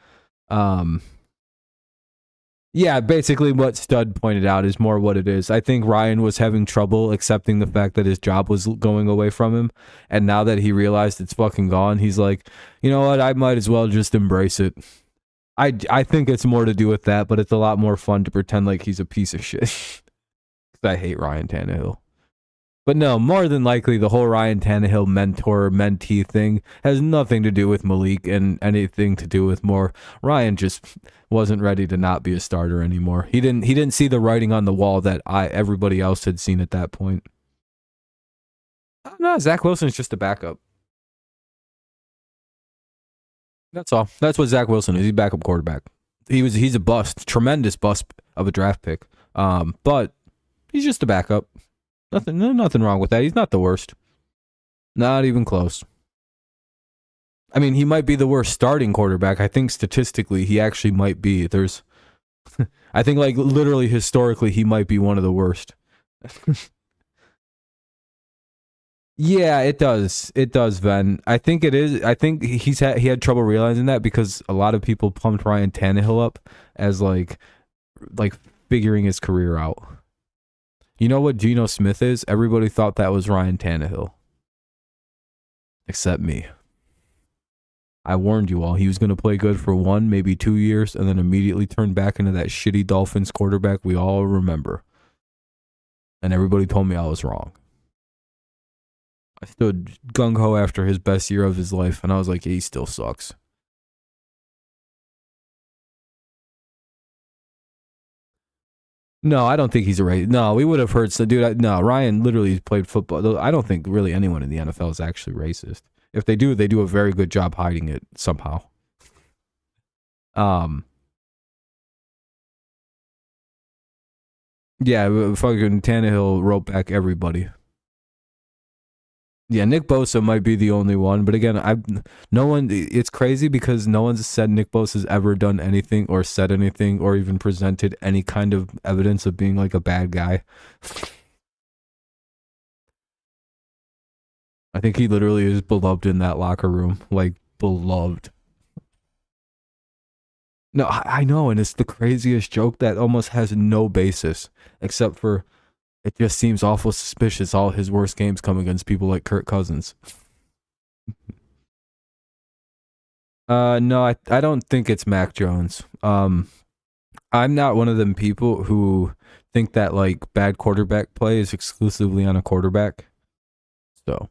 Yeah, basically what Stud pointed out is more what it is. I think Ryan was having trouble accepting the fact that his job was going away from him, and now that he realized it's fucking gone, he's like, you know what, I might as well just embrace it. I think it's more to do with that, but it's a lot more fun to pretend like he's a piece of shit. Because I hate Ryan Tannehill. But no, more than likely, the whole Ryan Tannehill mentor-mentee thing has nothing to do with Malik and anything to do with more. Ryan just wasn't ready to not be a starter anymore. He didn't see the writing on the wall that everybody else had seen at that point. No, Zach Wilson's just a backup. That's all. That's what Zach Wilson is. He's a backup quarterback. He's a bust, tremendous bust of a draft pick. But he's just a backup. Nothing wrong with that. He's not the worst. Not even close. I mean, he might be the worst starting quarterback. I think statistically, he actually might be. I think like literally historically, he might be one of the worst. Yeah, it does. It does, Ven. I think it is. I think he had trouble realizing that because a lot of people pumped Ryan Tannehill up as like figuring his career out. You know what Geno Smith is? Everybody thought that was Ryan Tannehill. Except me. I warned you all. He was going to play good for 1, maybe 2 years, and then immediately turn back into that shitty Dolphins quarterback we all remember. And everybody told me I was wrong. I stood gung-ho after his best year of his life, and I was like, yeah, he still sucks. No, I don't think he's a racist. No, we would have heard. So, dude, no, Ryan literally played football. I don't think really anyone in the NFL is actually racist. If they do a very good job hiding it somehow. Yeah, fucking Tannehill wrote back everybody. Yeah, Nick Bosa might be the only one, but again, it's crazy because no one's said Nick Bosa's ever done anything or said anything or even presented any kind of evidence of being like a bad guy. I think he literally is beloved in that locker room, like beloved. No, I know, and it's the craziest joke that almost has no basis except for it just seems awful suspicious. All his worst games come against people like Kirk Cousins. No, I don't think it's Mac Jones. I'm not one of them people who think that like bad quarterback play is exclusively on a quarterback. So,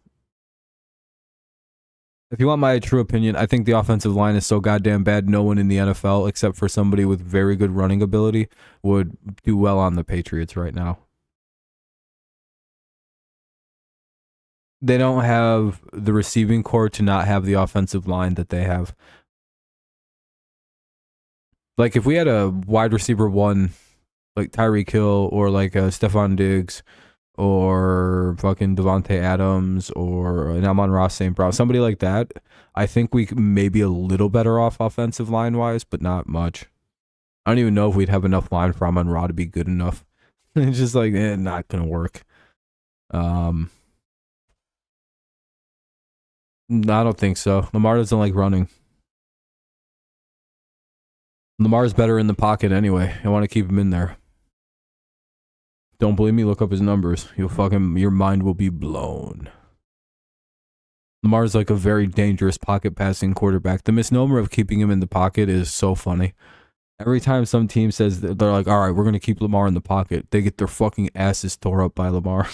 if you want my true opinion, I think the offensive line is so goddamn bad. No one in the NFL, except for somebody with very good running ability, would do well on the Patriots right now. They don't have the receiving core to not have the offensive line that they have. Like if we had a wide receiver 1, like Tyreek Hill or like Stephon Diggs or fucking Devontae Adams or an Amon-Ra St. Brown, somebody like that, I think we may be a little better off offensive line wise, but not much. I don't even know if we'd have enough line for Amon-Ra to be good enough. It's just like not gonna work. No, I don't think so. Lamar doesn't like running. Lamar's better in the pocket anyway. I want to keep him in there. Don't believe me? Look up his numbers. Your mind will be blown. Lamar's like a very dangerous pocket passing quarterback. The misnomer of keeping him in the pocket is so funny. Every time some team says that they're like, all right, we're going to keep Lamar in the pocket, they get their fucking asses tore up by Lamar.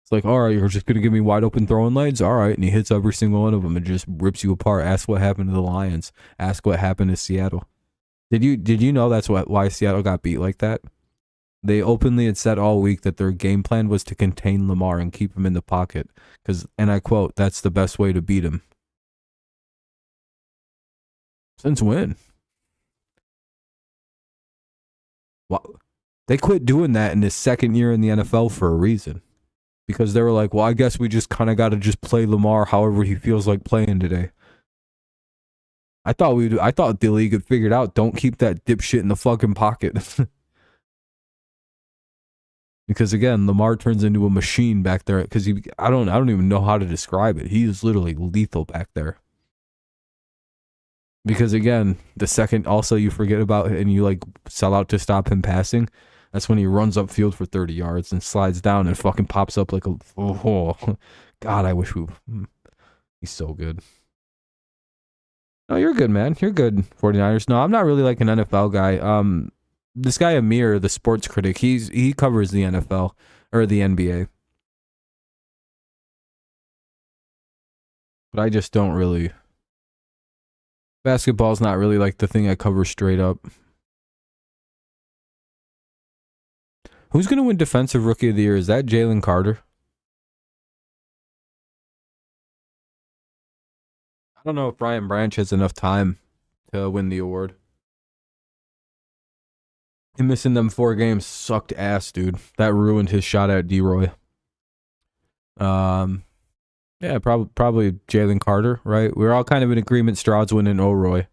It's like, all right, you're just going to give me wide open throwing lanes? All right. And he hits every single one of them and just rips you apart. Ask what happened to the Lions. Ask what happened to Seattle. Did you know that's why Seattle got beat like that? They openly had said all week that their game plan was to contain Lamar and keep him in the pocket. And I quote, that's the best way to beat him. Since when? Well, they quit doing that in his second year in the NFL for a reason. Because they were like, well, I guess we just kind of got to just play Lamar however he feels like playing today. I thought the league had figured out, don't keep that dipshit in the fucking pocket. Because again, Lamar turns into a machine back there. Because I don't even know how to describe it. He is literally lethal back there. Because again, the second also you forget about it and you like sell out to stop him passing, that's when he runs upfield for 30 yards and slides down and fucking pops up like a... Oh, God, I wish he's so good. No, you're good, man. You're good, 49ers. No, I'm not really like an NFL guy. This guy Amir, the sports critic, he covers the NFL or the NBA. but I just don't really. Basketball's not really like the thing I cover straight up. Who's going to win Defensive Rookie of the Year? Is that Jalen Carter? I don't know if Brian Branch has enough time to win the award. Him missing them 4 games sucked ass, dude. That ruined his shot at DROY. Yeah, probably Jalen Carter, right? We're all kind of in agreement. Stroud's winning OROY.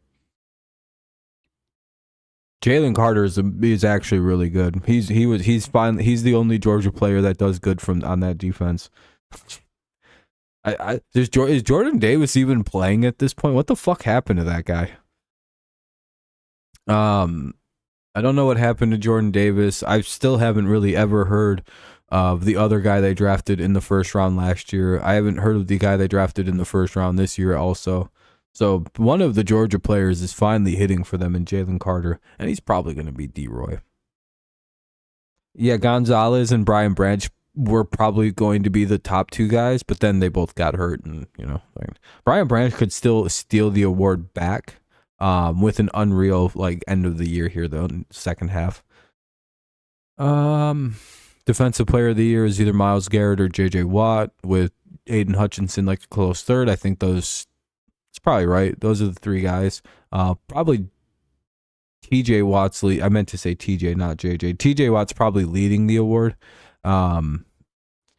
Jalen Carter is actually really good. He's fine. He's the only Georgia player that does good on that defense. Is Jordan Davis even playing at this point? What the fuck happened to that guy? I don't know what happened to Jordan Davis. I still haven't really ever heard of the other guy they drafted in the first round last year. I haven't heard of the guy they drafted in the first round this year also. So one of the Georgia players is finally hitting for them in Jalen Carter, and he's probably going to be DROY. Yeah, Gonzalez and Brian Branch were probably going to be the top 2 guys, but then they both got hurt, and Brian Branch could still steal the award back with an unreal end of the year here though, in the second half. Defensive Player of the Year is either Myles Garrett or JJ Watt, with Aiden Hutchinson a close third. I think it's probably right. Those are the 3 guys. Probably TJ Watt's I meant to say TJ, not JJ. TJ Watt's probably leading the award.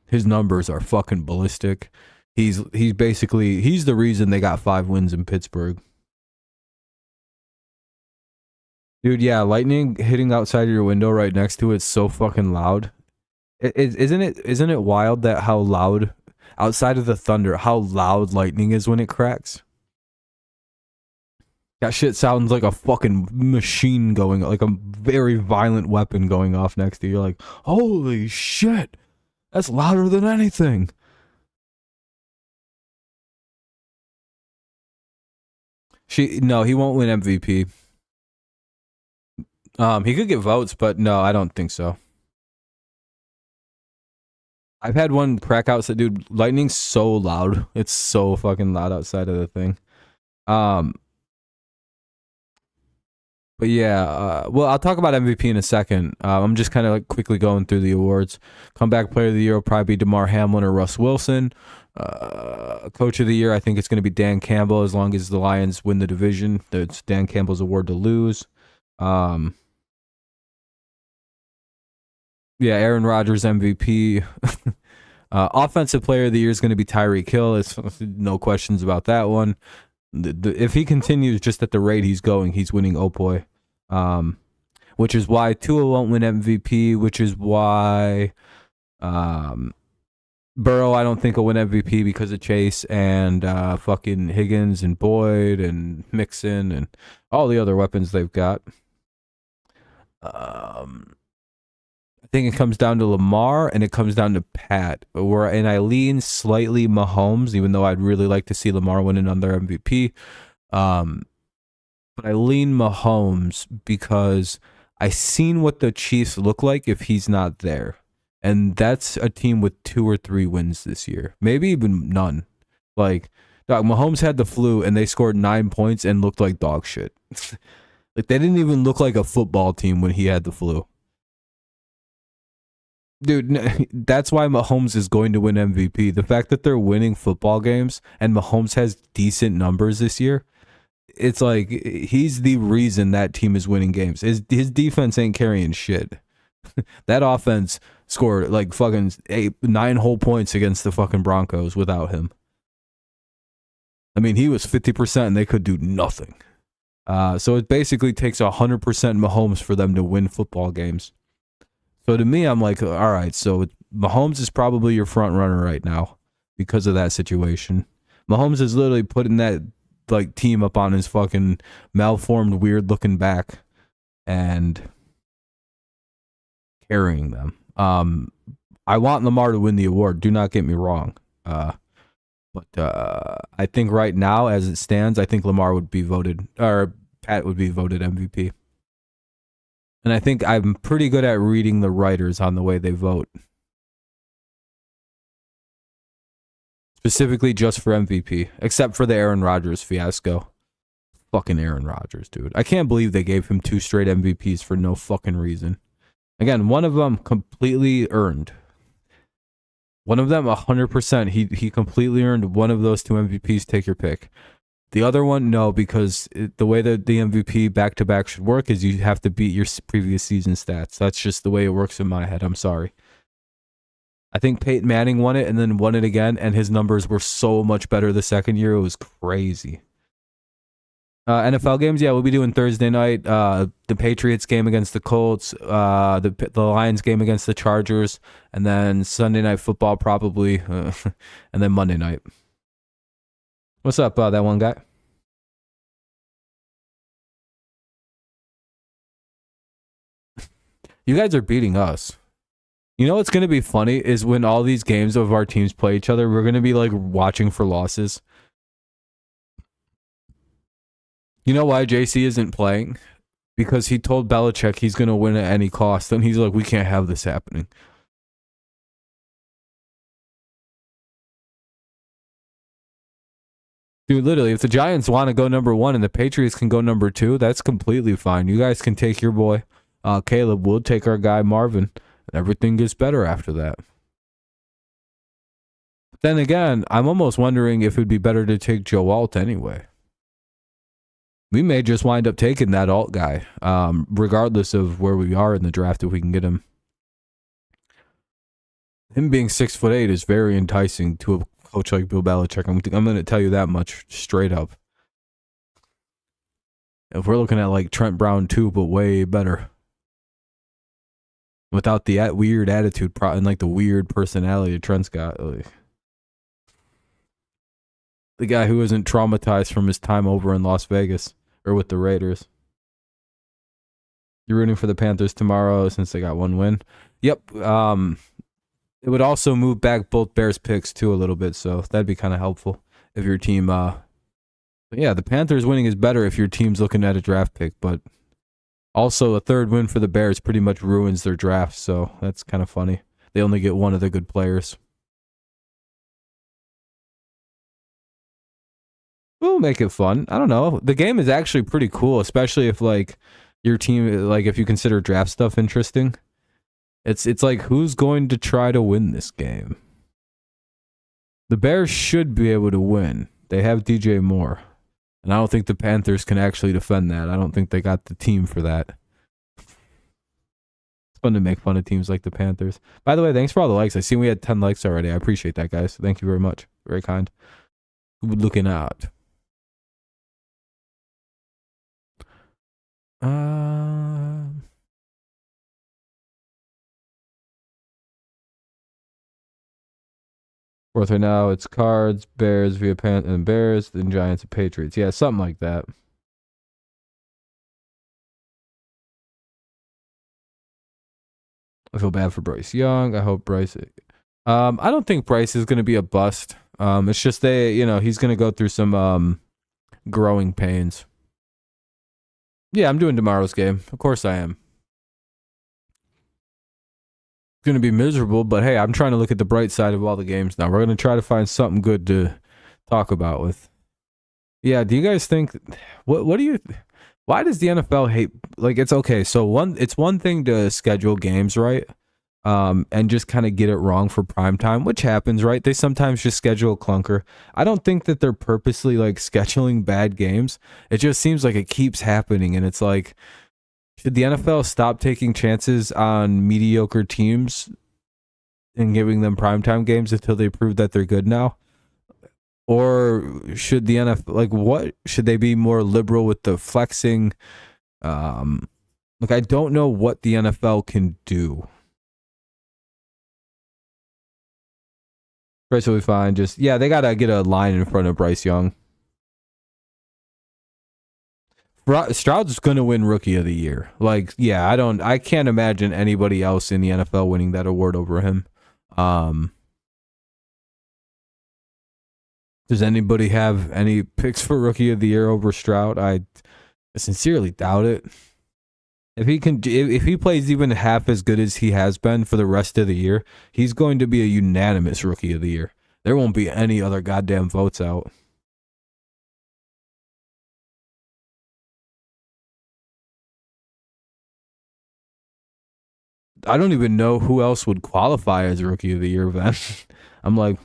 His numbers are fucking ballistic. He's the reason they got 5 wins in Pittsburgh. Dude, yeah, lightning hitting outside of your window right next to it's so fucking loud. Isn't it wild that how loud outside of the thunder, how loud lightning is when it cracks? That shit sounds like a fucking machine going, like a very violent weapon going off next to you. You're like, holy shit, that's louder than anything. No, he won't win MVP. He could get votes, but no, I don't think so. I've had one crack out said, dude, lightning's so loud. It's so fucking loud outside of the thing. But yeah, well, I'll talk about MVP in a second. I'm just kind of quickly going through the awards. Comeback Player of the Year will probably be DeMar Hamlin or Russ Wilson. Coach of the Year, I think it's going to be Dan Campbell as long as the Lions win the division. It's Dan Campbell's award to lose. Yeah, Aaron Rodgers MVP. Offensive Player of the Year is going to be Tyreek Hill. It's no questions about that one. If he continues just at the rate he's going, he's winning OPOY. Which is why Tua won't win MVP, which is why Burrow, I don't think will win MVP because of Chase and fucking Higgins and Boyd and Mixon and all the other weapons they've got. I think it comes down to Lamar and it comes down to Pat. And I lean slightly Mahomes, even though I'd really like to see Lamar win another MVP. But I lean Mahomes because I seen what the Chiefs look like if he's not there. And that's a team with 2 or 3 wins this year. Maybe even none. Mahomes had the flu and they scored 9 points and looked like dog shit. They didn't even look like a football team when he had the flu. Dude, that's why Mahomes is going to win MVP. The fact that they're winning football games and Mahomes has decent numbers this year, it's like he's the reason that team is winning games. His defense ain't carrying shit. That offense scored fucking 9 whole points against the fucking Broncos without him. I mean, he was 50% and they could do nothing. So it basically takes 100% Mahomes for them to win football games. So to me, I'm like, all right, so Mahomes is probably your front runner right now because of that situation. Mahomes is literally putting that team up on his fucking malformed, weird looking back and carrying them. I want Lamar to win the award. Do not get me wrong. But I think right now, as it stands, I think Lamar would be voted, or Pat would be voted MVP. And I think I'm pretty good at reading the writers on the way they vote. specifically just for MVP, except for the Aaron Rodgers fiasco. Fucking Aaron Rodgers, dude. I can't believe they gave him 2 straight MVPs for no fucking reason. Again, one of them completely earned. One of them 100%. He completely earned one of those 2 MVPs. Take your pick. The other one, no, because the way that the MVP back-to-back should work is you have to beat your previous season stats. That's just the way it works in my head. I'm sorry. I think Peyton Manning won it and then won it again, and his numbers were so much better the second year. It was crazy. NFL games, yeah, we'll be doing Thursday night. The Patriots game against the Colts, the Lions game against the Chargers, and then Sunday Night Football probably, and then Monday night. What's up, that one guy? You guys are beating us. You know what's going to be funny is when all these games of our teams play each other, we're going to be like watching for losses. You know why JC isn't playing? Because he told Belichick he's going to win at any cost. And he's like, we can't have this happening. Dude, literally, if the Giants want to go number 1 and the Patriots can go number 2, that's completely fine. You guys can take your boy, Caleb. We'll take our guy, Marvin. And everything gets better after that. But then again, I'm almost wondering if it would be better to take Joe Alt anyway. We may just wind up taking that alt guy, regardless of where we are in the draft if we can get him. Him being 6'8" is very enticing to a coach like Bill Belichick. I'm going to tell you that much straight up. If we're looking at like Trent Brown too, but way better. Without the weird attitude and like the weird personality Trent's got. Like, the guy who isn't traumatized from his time over in Las Vegas or with the Raiders. You're rooting for the Panthers tomorrow since they got 1 win. Yep. It would also move back both Bears picks too a little bit, so that'd be kind of helpful if your team. But yeah, the Panthers winning is better if your team's looking at a draft pick, but also a 3rd win for the Bears pretty much ruins their draft, so that's kind of funny. They only get one of the good players. We'll make it fun. I don't know. The game is actually pretty cool, especially if like your team, like if you consider draft stuff interesting. It's like, who's going to try to win this game? The Bears should be able to win. They have DJ Moore. And I don't think the Panthers can actually defend that. I don't think they got the team for that. It's fun to make fun of teams like the Panthers. By the way, thanks for all the likes. I seen we had 10 likes already. I appreciate that, guys. Thank you very much. Very kind. Looking out. Fourth right now, it's Cards, Bears via and Bears, then Giants and Patriots. Yeah, something like that. I feel bad for Bryce Young. I hope Bryce. I don't think Bryce is going to be a bust. It's just he's going to go through some growing pains. Yeah, I'm doing tomorrow's game. Of course I am. Going to be miserable, but hey, I'm trying to look at the bright side of all the games now. We're going to try to find something good to talk about with. Yeah, do you guys think what do you why does the NFL hate, like, it's okay, so it's one thing to schedule games, right? And just kind of get it wrong for primetime, which happens, right? They sometimes just schedule a clunker. I don't think that they're purposely like scheduling bad games. It just seems like it keeps happening, and it's like, should the NFL stop taking chances on mediocre teams and giving them primetime games until they prove that they're good now? Or should the NFL, like, what should they be more liberal with the flexing? Look, I don't know what the NFL can do. Bryce will be fine. Just, yeah, they got to get a line in front of Bryce Young. Stroud's going to win Rookie of the Year. Like, yeah, I can't imagine anybody else in the NFL winning that award over him. Does anybody have any picks for Rookie of the Year over Stroud? I sincerely doubt it. If he plays even half as good as he has been for the rest of the year, he's going to be a unanimous Rookie of the Year. There won't be any other goddamn votes out. I don't even know who else would qualify as Rookie of the Year, then. I'm like,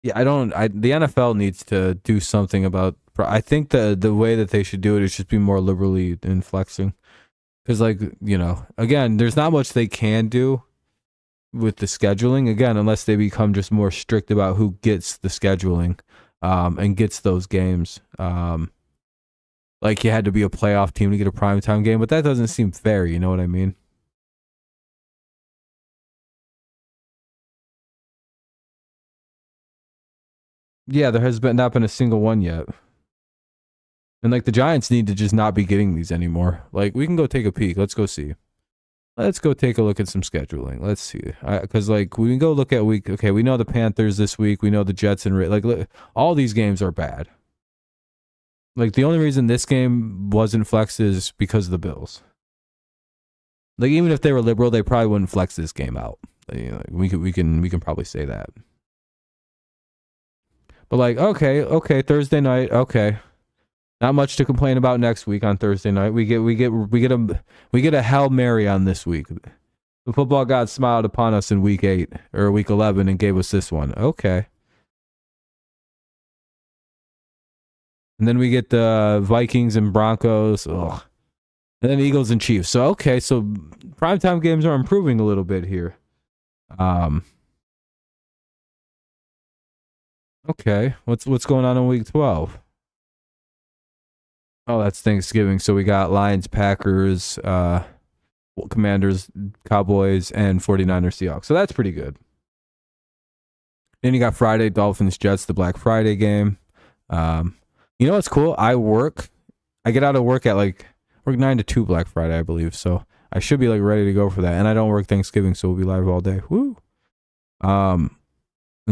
Yeah, the NFL needs to do something about. I think the way that they should do it is just be more liberally inflexing, because like again, there's not much they can do with the scheduling again unless they become just more strict about who gets the scheduling, and gets those games. Like you had to be a playoff team to get a primetime game, but that doesn't seem fair. You know what I mean? Yeah, there has not been a single one yet. And like the Giants need to just not be getting these anymore. Like we can go take a peek. Let's go see. Let's go take a look at some scheduling. Let's see. Because like we can go look at week. Okay, we know the Panthers this week. We know the Jets and like all these games are bad. Like the only reason this game wasn't flexed is because of the Bills. Like even if they were liberal, they probably wouldn't flex this game out. We can probably say that. But like okay, Thursday night, okay. Not much to complain about next week on Thursday night. We get a Hail Mary on this week. The football god smiled upon us in week 8 or week 11 and gave us this one. Okay. And then we get the Vikings and Broncos. Ugh. And then Eagles and Chiefs. So okay, so primetime games are improving a little bit here. Okay. What's going on in week 12? Oh, that's Thanksgiving. So we got Lions, Packers, Commanders, Cowboys, and 49ers, Seahawks. So that's pretty good. Then you got Friday, Dolphins, Jets, the Black Friday game. You know what's cool? I get out of work at work 9 to 2 Black Friday, I believe. So I should be like ready to go for that. And I don't work Thanksgiving, so we'll be live all day. Woo. And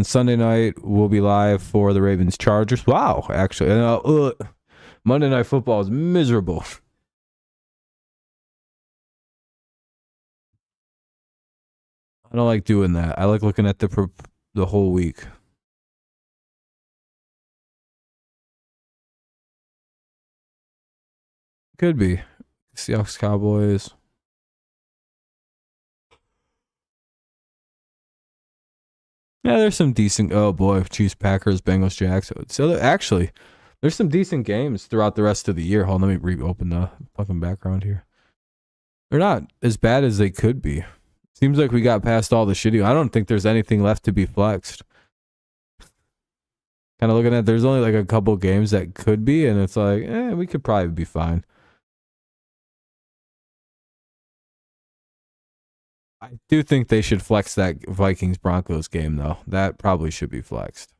Sunday night we'll be live for the Ravens Chargers. Wow, actually. Monday Night Football is miserable. I don't like doing that. I like looking at the whole week. Could be. Seahawks, Cowboys. Yeah, there's some decent. Oh boy, Chiefs, Packers, Bengals, Jacks. So actually, there's some decent games throughout the rest of the year. Hold on, let me reopen the fucking background here. They're not as bad as they could be. Seems like we got past all the shitty. I don't think there's anything left to be flexed. Kind of looking at, there's only like a couple games that could be, and it's like, we could probably be fine. I do think they should flex that Vikings Broncos game though. That probably should be flexed.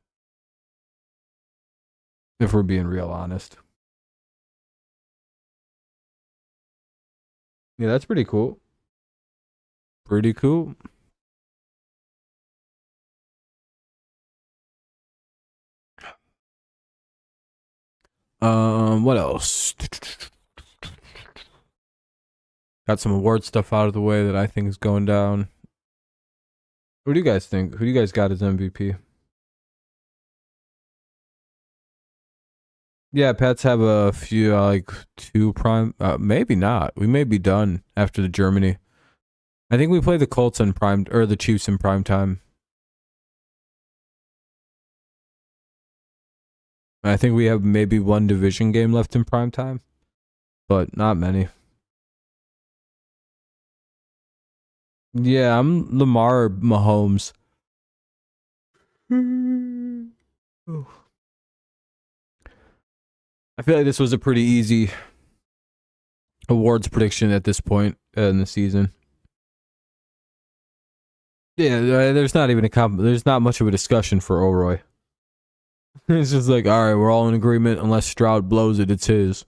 If we're being real honest. Yeah, that's pretty cool. Pretty cool. What else? Got some award stuff out of the way that I think is going down. What do you guys think? Who do you guys got as MVP? Yeah, Pats have a few, like 2 prime. Maybe not. We may be done after the Germany. I think we play the Colts in prime, or the Chiefs in prime time. I think we have maybe 1 division game left in prime time, but not many. Yeah, I'm Lamar Mahomes. I feel like this was a pretty easy awards prediction at this point in the season. Yeah, there's not even there's not much of a discussion for OROY. It's just like, all right, we're all in agreement. Unless Stroud blows it, it's his.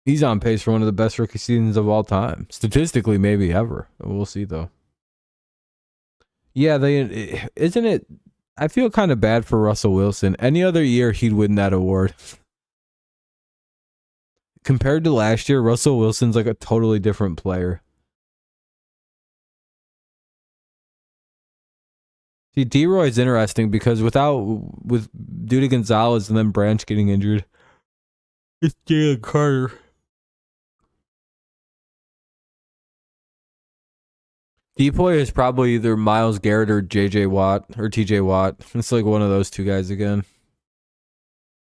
He's on pace for one of the best rookie seasons of all time, statistically, maybe ever. We'll see though. Yeah, isn't it? I feel kind of bad for Russell Wilson. Any other year, he'd win that award. compared to last year, Russell Wilson's like a totally different player. See, DROY is interesting because with due to Gonzalez and then Branch getting injured, it's Jalen Carter. DPOY is probably either Myles Garrett or JJ Watt or TJ Watt. It's like one of those two guys again.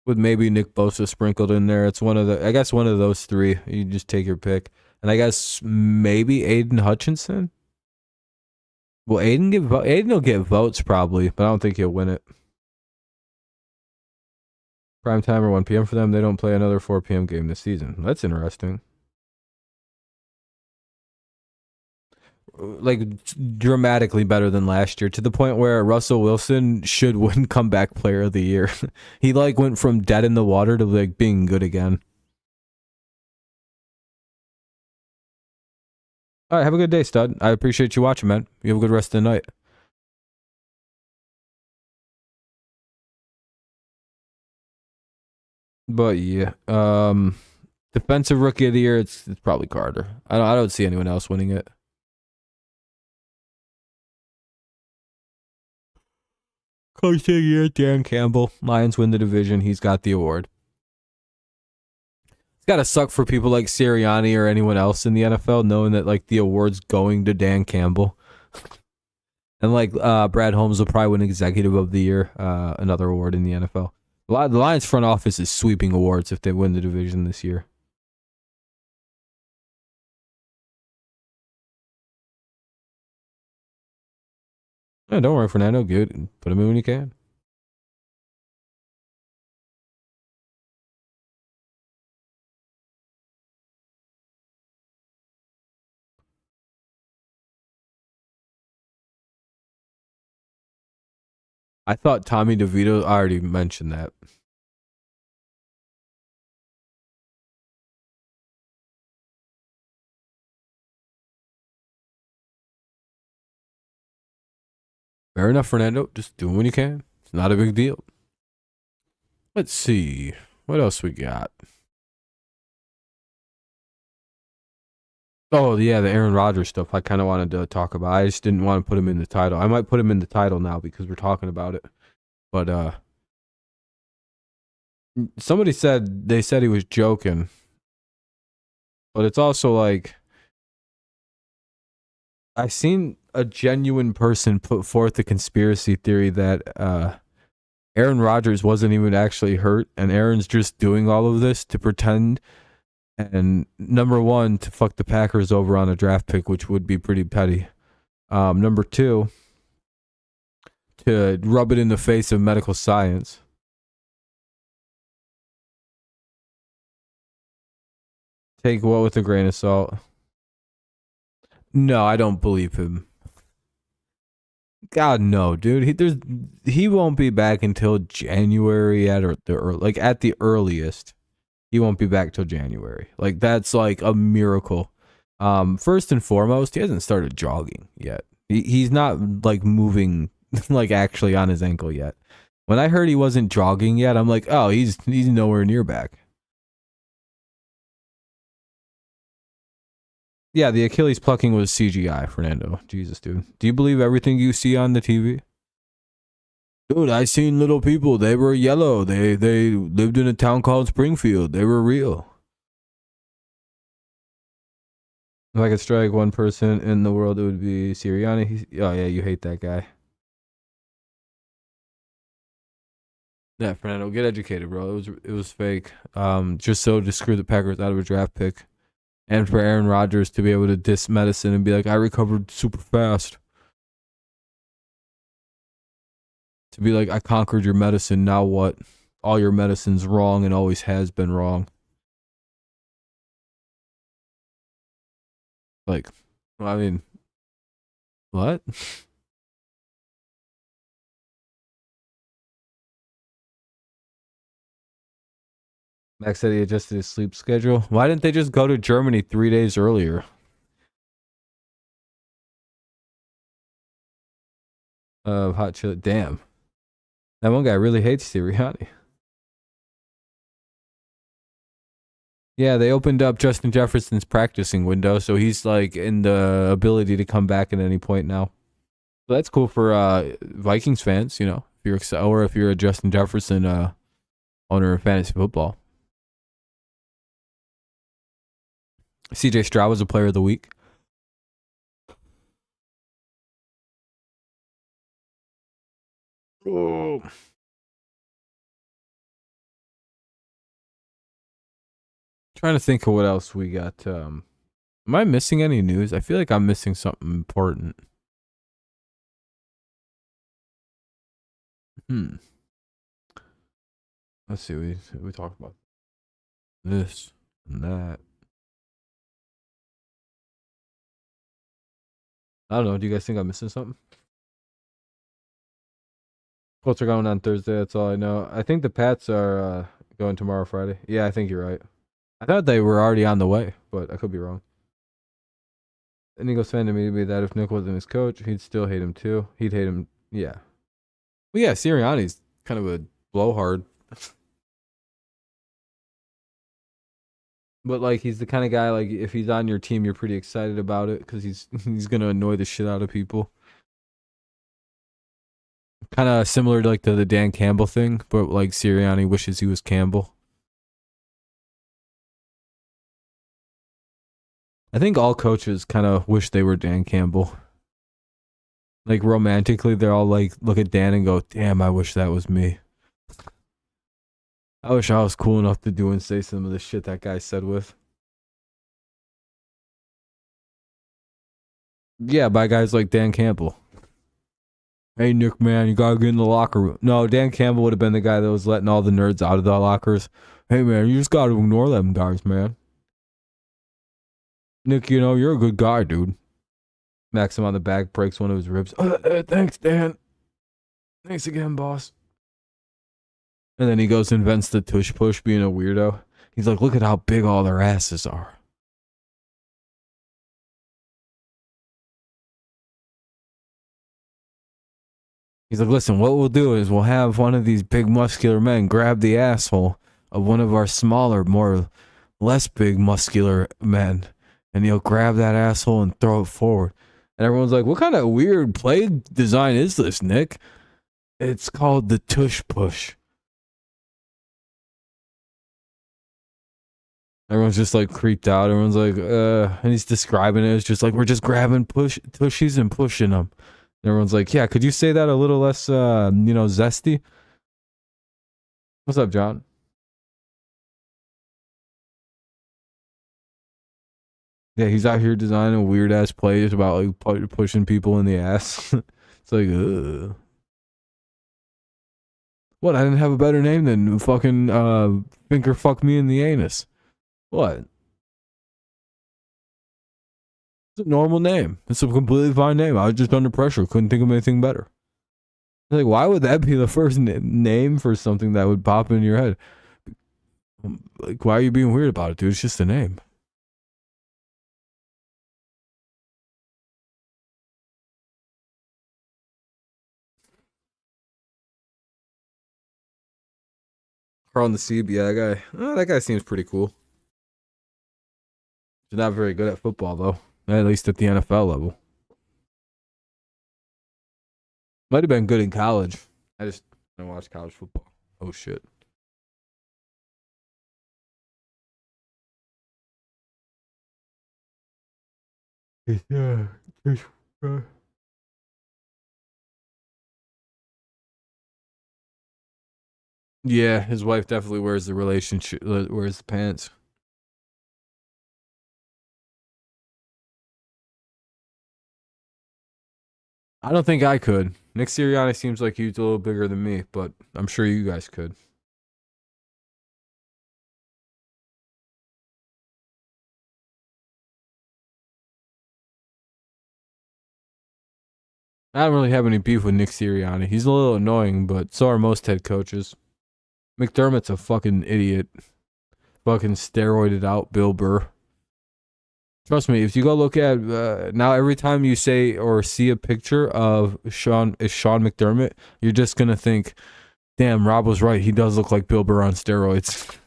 With maybe Nick Bosa sprinkled in there. It's one of those three. You just take your pick. And I guess maybe Aiden Hutchinson. Well, Aiden will get votes probably, but I don't think he'll win it. Primetime or 1 p.m. for them. They don't play another 4 p.m. game this season. That's interesting. Like dramatically better than last year, to the point where Russell Wilson should win comeback player of the year. He like went from dead in the water to like being good again. All right, have a good day, stud. I appreciate you watching, man. You have a good rest of the night. But yeah, defensive rookie of the year, it's probably Carter. I don't see anyone else winning it. Coach of the year, Dan Campbell. Lions win the division. He's got the award. It's got to suck for people like Sirianni or anyone else in the NFL knowing that like the award's going to Dan Campbell. And like Brad Holmes will probably win executive of the year, another award in the NFL. The Lions front office is sweeping awards if they win the division this year. Yeah, don't worry, Fernando. Good. Put him in when you can. I thought Tommy DeVito, I already mentioned that. Fair enough, Fernando. Just do it when you can. It's not a big deal. Let's see. What else we got? Oh, yeah, the Aaron Rodgers stuff I kind of wanted to talk about. I just didn't want to put him in the title. I might put him in the title now because we're talking about it. But somebody said he was joking. But it's also like I've seen a genuine person put forth the conspiracy theory that Aaron Rodgers wasn't even actually hurt and Aaron's just doing all of this to pretend, and number one, to fuck the Packers over on a draft pick, which would be pretty petty. Number two, to rub it in the face of medical science. Take what with a grain of salt. No, I don't believe him. God no, dude. He won't be back until January at the earliest. He won't be back till January. Like that's like a miracle. First and foremost, he hasn't started jogging yet. He's not like moving like actually on his ankle yet. When I heard he wasn't jogging yet, I'm like, oh, he's nowhere near back. Yeah, the Achilles plucking was CGI, Fernando. Jesus, dude. Do you believe everything you see on the TV? Dude, I seen little people. They were yellow. They lived in a town called Springfield. They were real. If I could strike one person in the world, it would be Sirianni. Oh, yeah, you hate that guy. Yeah, Fernando, get educated, bro. It was fake. Just so to screw the Packers out of a draft pick. And for Aaron Rodgers to be able to diss medicine and be like, I recovered super fast. To be like, I conquered your medicine, now what? All your medicine's wrong and always has been wrong. Like, I mean, what? Max said he adjusted his sleep schedule. Why didn't they just go to Germany 3 days earlier? Hot chili. Damn. That one guy really hates Sirianni. Yeah, they opened up Justin Jefferson's practicing window, so he's like in the ability to come back at any point now. So that's cool for Vikings fans, you know, if you're excited, or if you're a Justin Jefferson owner of fantasy football. CJ Stroud was a player of the week. Oh. Trying to think of what else we got. Am I missing any news? I feel like I'm missing something important. Let's see. We talked about this and that. I don't know. Do you guys think I'm missing something? Colts are going on Thursday. That's all I know. I think the Pats are going tomorrow, Friday. Yeah, I think you're right. I thought they were already on the way, but I could be wrong. An Eagles fan immediately that if Nick wasn't his coach, he'd still hate him too. He'd hate him. Yeah. Well, yeah, Sirianni's kind of a blowhard. But like he's the kind of guy like if he's on your team, you're pretty excited about it because he's gonna annoy the shit out of people. Kind of similar to like the Dan Campbell thing, but like Sirianni wishes he was Campbell. I think all coaches kind of wish they were Dan Campbell. Like romantically, they're all like look at Dan and go, "Damn, I wish that was me. I wish I was cool enough to do and say some of the shit that guy said with." Yeah, by guys like Dan Campbell. Hey, Nick, man, you gotta get in the locker room. No, Dan Campbell would have been the guy that was letting all the nerds out of the lockers. Hey, man, you just gotta ignore them guys, man. Nick, you know, you're a good guy, dude. Smacks him on the back, breaks one of his ribs. Thanks, Dan. Thanks again, boss. And then he goes and invents the tush push being a weirdo. He's like, look at how big all their asses are. He's like, listen, what we'll do is we'll have one of these big muscular men grab the asshole of one of our smaller, less big muscular men. And he'll grab that asshole and throw it forward. And everyone's like, what kind of weird play design is this, Nick? It's called the tush push. Everyone's just like creeped out. Everyone's like, and he's describing it as just like, we're just grabbing tushies and pushing them. And everyone's like, yeah, could you say that a little less, zesty? What's up, John? Yeah, he's out here designing weird ass plays about like pushing people in the ass. It's like, ugh. What? I didn't have a better name than fucking finger fuck me in the anus. What? It's a normal name. It's a completely fine name. I was just under pressure. Couldn't think of anything better. Like, why would that be the first name for something that would pop in your head? Like, why are you being weird about it, dude? It's just a name. Carl the Sieb, yeah, that guy seems pretty cool. He's not very good at football, though. At least at the NFL level. Might have been good in college. I just don't watch college football. Oh, shit. Yeah. Yeah, his wife definitely wears the pants. I don't think I could. Nick Sirianni seems like he's a little bigger than me, but I'm sure you guys could. I don't really have any beef with Nick Sirianni. He's a little annoying, but so are most head coaches. McDermott's a fucking idiot. Fucking steroided out Bill Burr. Trust me, if you go look at now, every time you say or see a picture of Sean McDermott, you're just gonna think, "Damn, Rob was right. He does look like Bill Burr on steroids."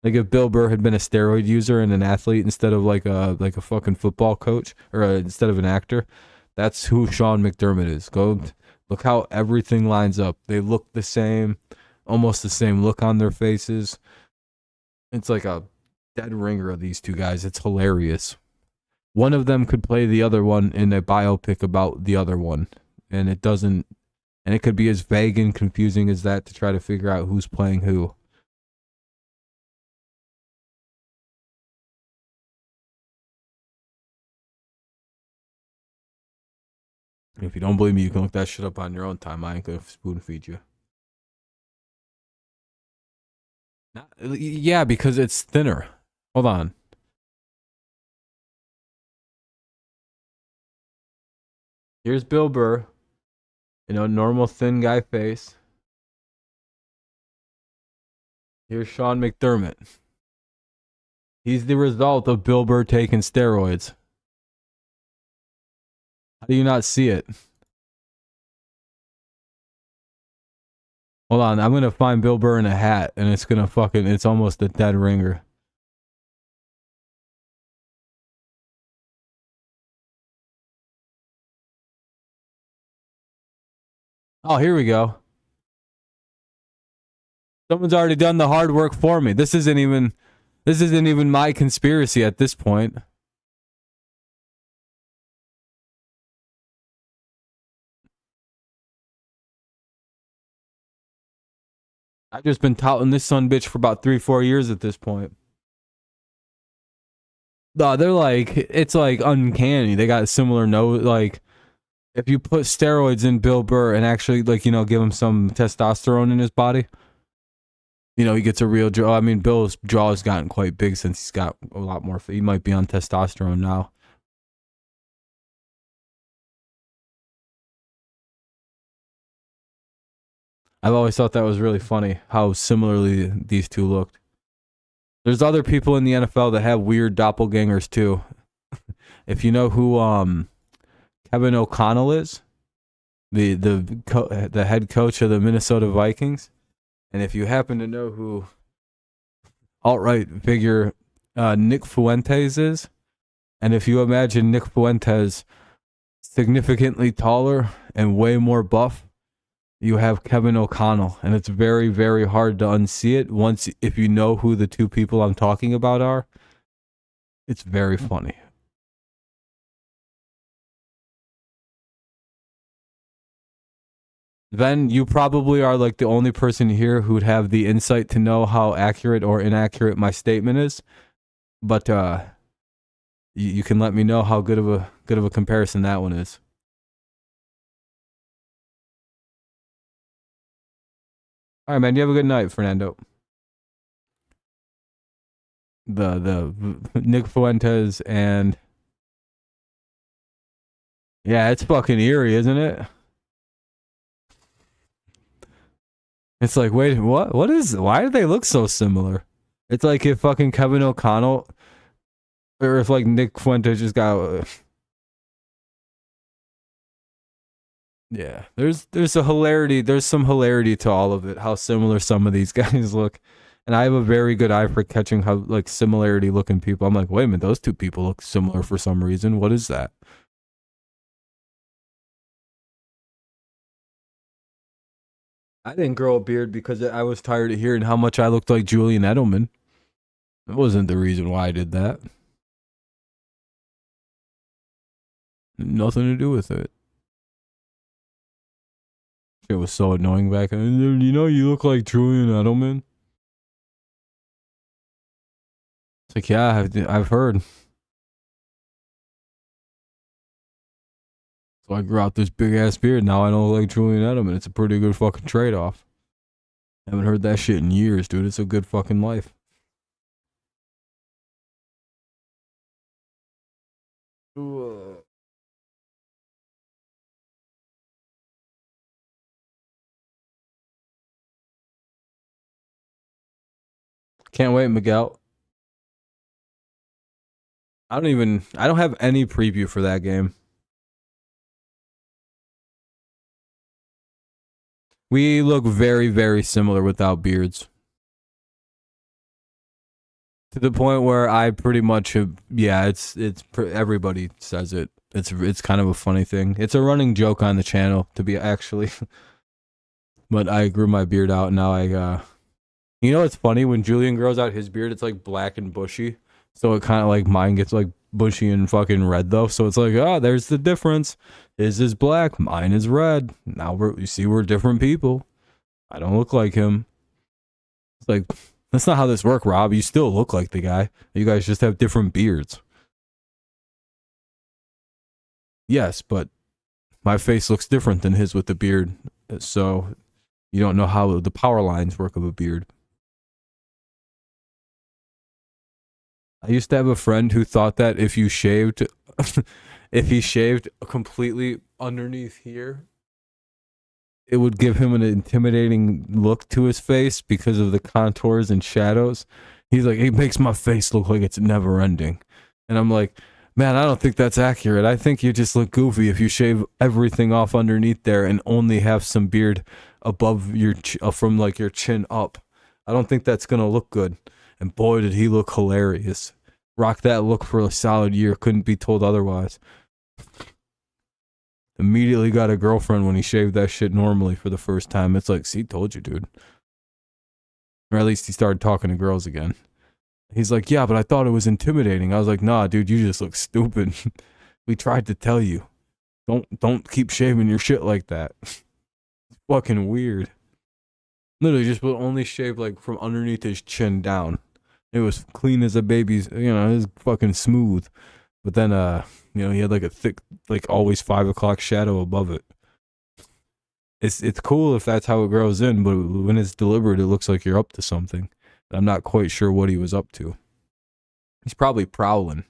Like if Bill Burr had been a steroid user and an athlete instead of like a fucking football coach or instead of an actor, that's who Sean McDermott is. Go look how everything lines up. They look the same, almost the same look on their faces. It's like a dead ringer of these two guys. It's hilarious. One of them could play the other one in a biopic about the other one, and it doesn't. And it could be as vague and confusing as that to try to figure out who's playing who. If you don't believe me, you can look that shit up on your own time. I ain't gonna spoon feed you. Yeah, because it's thinner. Hold on. Here's Bill Burr. You know, normal thin guy face. Here's Sean McDermott. He's the result of Bill Burr taking steroids. How do you not see it? Hold on, I'm gonna find Bill Burr in a hat, and it's gonna fucking, it's almost a dead ringer. Oh, here we go. Someone's already done the hard work for me. This isn't even my conspiracy at this point. I've just been touting this son bitch for about 3-4 years at this point. No, they're like, it's like uncanny. They got similar nose. Like, if you put steroids in Bill Burr and actually, like, you know, give him some testosterone in his body, you know, he gets a real jaw. I mean, Bill's jaw has gotten quite big since he's got a lot more. He might be on testosterone now. I've always thought that was really funny how similarly these two looked. There's other people in the NFL that have weird doppelgangers too. If you know who Kevin O'Connell is, the head coach of the Minnesota Vikings, and if you happen to know who alt-right figure Nick Fuentes is, and if you imagine Nick Fuentes significantly taller and way more buff, you have Kevin O'Connell, and it's very, very hard to unsee it once if you know who the two people I'm talking about are. It's very funny. Then you probably are like the only person here who'd have the insight to know how accurate or inaccurate my statement is. But you can let me know how good of a comparison that one is. All right, man. You have a good night, Fernando. The Nick Fuentes and yeah, it's fucking eerie, isn't it? It's like, wait, what? What is? Why do they look so similar? It's like if fucking Kevin O'Connell, or if like Nick Fuentes just got. Yeah, there's a hilarity. There's some hilarity to all of it. How similar some of these guys look, and I have a very good eye for catching how like similarity looking people. I'm like, wait a minute, those two people look similar for some reason. What is that? I didn't grow a beard because I was tired of hearing how much I looked like Julian Edelman. That wasn't the reason why I did that. Nothing to do with it. It was so annoying back then. You know, you look like Julian Edelman. It's like, yeah, I've heard. So I grew out this big ass beard. Now I don't look like Julian Edelman. It's a pretty good fucking trade off. Haven't heard that shit in years, dude. It's a good fucking life. Can't wait, Miguel. I don't have any preview for that game. We look very, very similar without beards. To the point where I pretty much have, yeah, everybody says it. It's kind of a funny thing. It's a running joke on the channel to be actually. But I grew my beard out and now you know, it's funny when Julian grows out his beard, it's like black and bushy. So it kind of like mine gets like bushy and fucking red though. So it's like, oh, there's the difference. His is black, mine is red. Now you see we're different people. I don't look like him. It's like, that's not how this works, Rob. You still look like the guy. You guys just have different beards. Yes, but my face looks different than his with the beard. So you don't know how the power lines work of a beard. I used to have a friend who thought that if you shaved, if he shaved completely underneath here, it would give him an intimidating look to his face because of the contours and shadows. He's like, it makes my face look like it's never ending. And I'm like, man, I don't think that's accurate. I think you just look goofy if you shave everything off underneath there and only have some beard above your from like your chin up. I don't think that's gonna look good. And boy, did he look hilarious. Rock that look for a solid year. Couldn't be told otherwise. Immediately got a girlfriend when he shaved that shit normally for the first time. It's like, see, told you, dude. Or at least he started talking to girls again. He's like, yeah, but I thought it was intimidating. I was like, nah, dude, you just look stupid. We tried to tell you. Don't keep shaving your shit like that. It's fucking weird. Literally just would only shave like from underneath his chin down. It was clean as a baby's, you know, it was fucking smooth. But then, you know, he had like a thick, like always 5 o'clock shadow above it. It's cool if that's how it grows in, but when it's deliberate, it looks like you're up to something. I'm not quite sure what he was up to. He's probably prowling.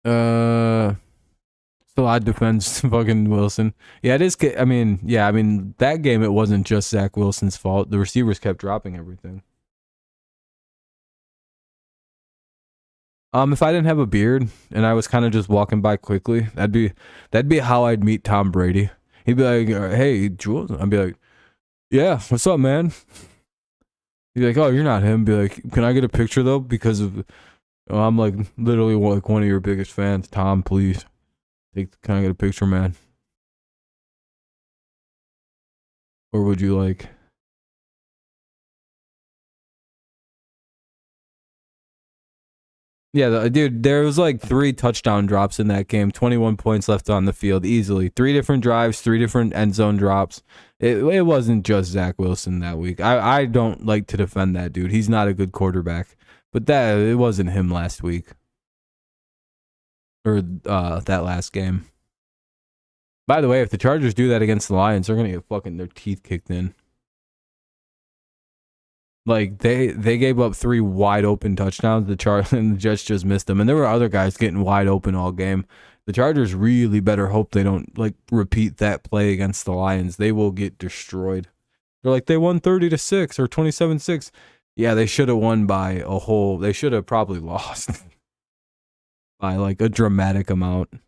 Still odd defense, fucking Wilson. Yeah, it is. I mean, that game, it wasn't just Zach Wilson's fault. The receivers kept dropping everything. If I didn't have a beard and I was kind of just walking by quickly, that'd be how I'd meet Tom Brady. He'd be like, "Hey, Jules," I'd be like, "Yeah, what's up, man?" He'd be like, "Oh, you're not him." Be like, "Can I get a picture though?" Because of, I'm like literally like one of your biggest fans, Tom. Please, can I get a picture, man? Or would you like? Yeah, dude, there was like 3 touchdown drops in that game. 21 points left on the field easily. 3 different drives, 3 different end zone drops. It wasn't just Zach Wilson that week. I don't like to defend that dude. He's not a good quarterback. But it wasn't him last week. Or that last game. By the way, if the Chargers do that against the Lions, they're going to get fucking their teeth kicked in. Like they gave up 3 wide open touchdowns. And the Jets just missed them, and there were other guys getting wide open all game. The Chargers really better hope they don't like repeat that play against the Lions. They will get destroyed. They're like, they won 30-6 or 27-6. Yeah, they should have won by a whole. They should have probably lost by like a dramatic amount.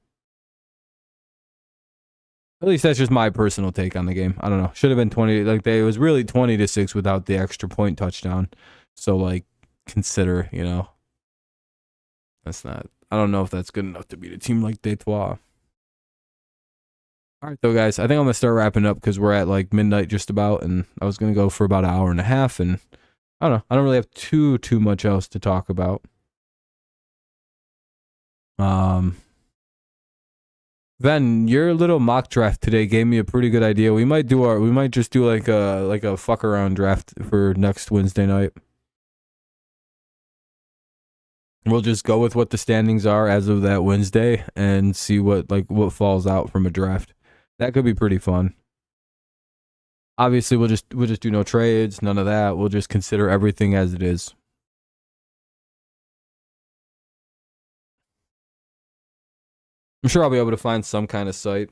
At least that's just my personal take on the game. I don't know. Should have been 20. Like it was really 20-6 without the extra point touchdown. So like, consider, you know, that's not. I don't know if that's good enough to beat a team like Detroit. All right, though, guys. I think I'm gonna start wrapping up because we're at like midnight just about, and I was gonna go for about an hour and a half, and I don't know. I don't really have too much else to talk about. Then your little mock draft today gave me a pretty good idea. We might just do like a fuck around draft for next Wednesday night. We'll just go with what the standings are as of that Wednesday and see what falls out from a draft. That could be pretty fun. Obviously, we'll just do no trades, none of that. We'll just consider everything as it is. I'm sure I'll be able to find some kind of site.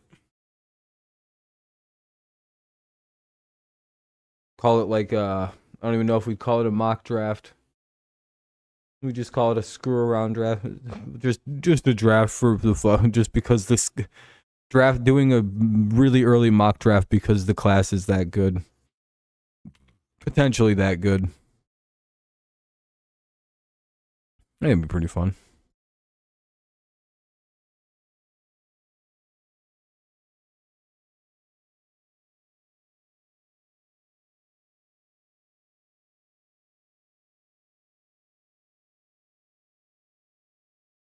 Call it like I don't even know if we'd call it a mock draft. We just call it a screw around draft. Just a draft for the fun. Just because this draft, doing a really early mock draft because the class is that good. potentially that good. It'd be pretty fun.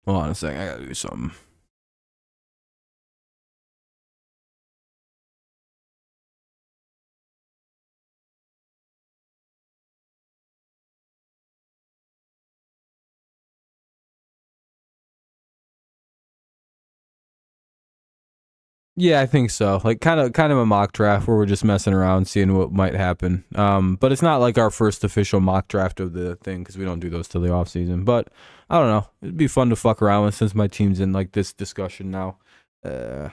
Hold on a second, I gotta do something. Yeah, I think so. Like kind of a mock draft where we're just messing around, seeing what might happen. But it's not like our first official mock draft of the thing because we don't do those till the off season. But I don't know. It'd be fun to fuck around with since my team's in like this discussion now. I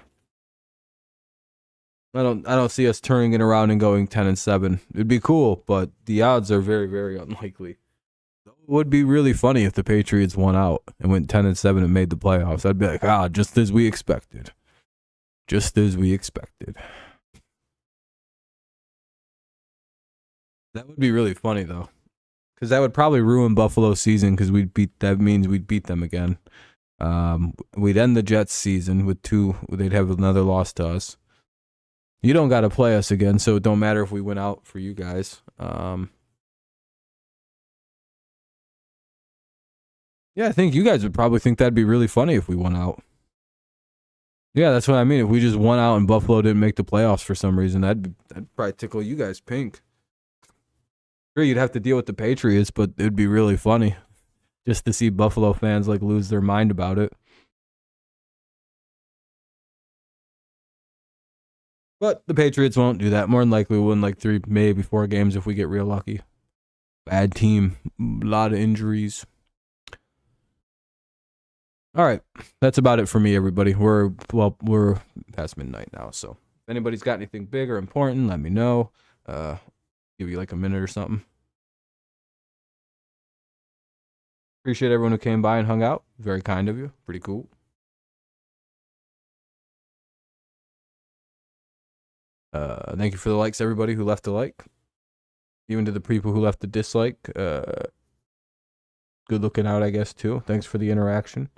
don't see us turning it around and going 10-7. It'd be cool, but the odds are very, very unlikely. It would be really funny if the Patriots won out and went 10-7 and made the playoffs. I'd be like, just as we expected. Just as we expected. That would be really funny though, because that would probably ruin Buffalo's season. Because that means we'd beat them again. We'd end the Jets' season with 2. They'd have another loss to us. You don't got to play us again, so it don't matter if we went out for you guys. Yeah, I think you guys would probably think that'd be really funny if we went out. Yeah, that's what I mean. If we just won out and Buffalo didn't make the playoffs for some reason, that'd probably tickle you guys pink. Sure, you'd have to deal with the Patriots, but it'd be really funny just to see Buffalo fans like lose their mind about it. But the Patriots won't do that. More than likely, we'll win like 3, maybe 4 games if we get real lucky. Bad team, a lot of injuries. All right, that's about it for me, everybody. We're past midnight now, so if anybody's got anything big or important, let me know. Give you like a minute or something. Appreciate everyone who came by and hung out. Very kind of you. Pretty cool. Thank you for the likes, everybody who left a like. Even to the people who left a dislike. Good looking out, I guess, too. Thanks for the interaction.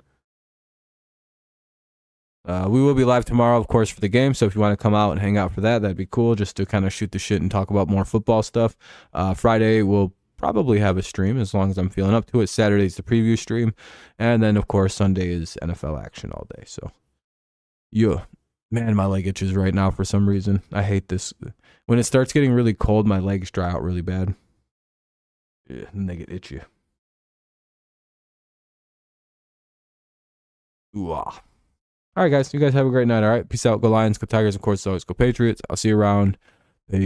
We will be live tomorrow, of course, for the game. So if you want to come out and hang out for that, that'd be cool. Just to kind of shoot the shit and talk about more football stuff. Friday, we'll probably have a stream as long as I'm feeling up to it. Saturday's the preview stream. And then, of course, Sunday is NFL action all day. So, yeah. Man, my leg itches right now for some reason. I hate this. When it starts getting really cold, my legs dry out really bad. Yeah, and they get itchy. Ooh, ah. All right, guys. You guys have a great night, all right? Peace out. Go Lions, go Tigers, of course, always go Patriots. I'll see you around.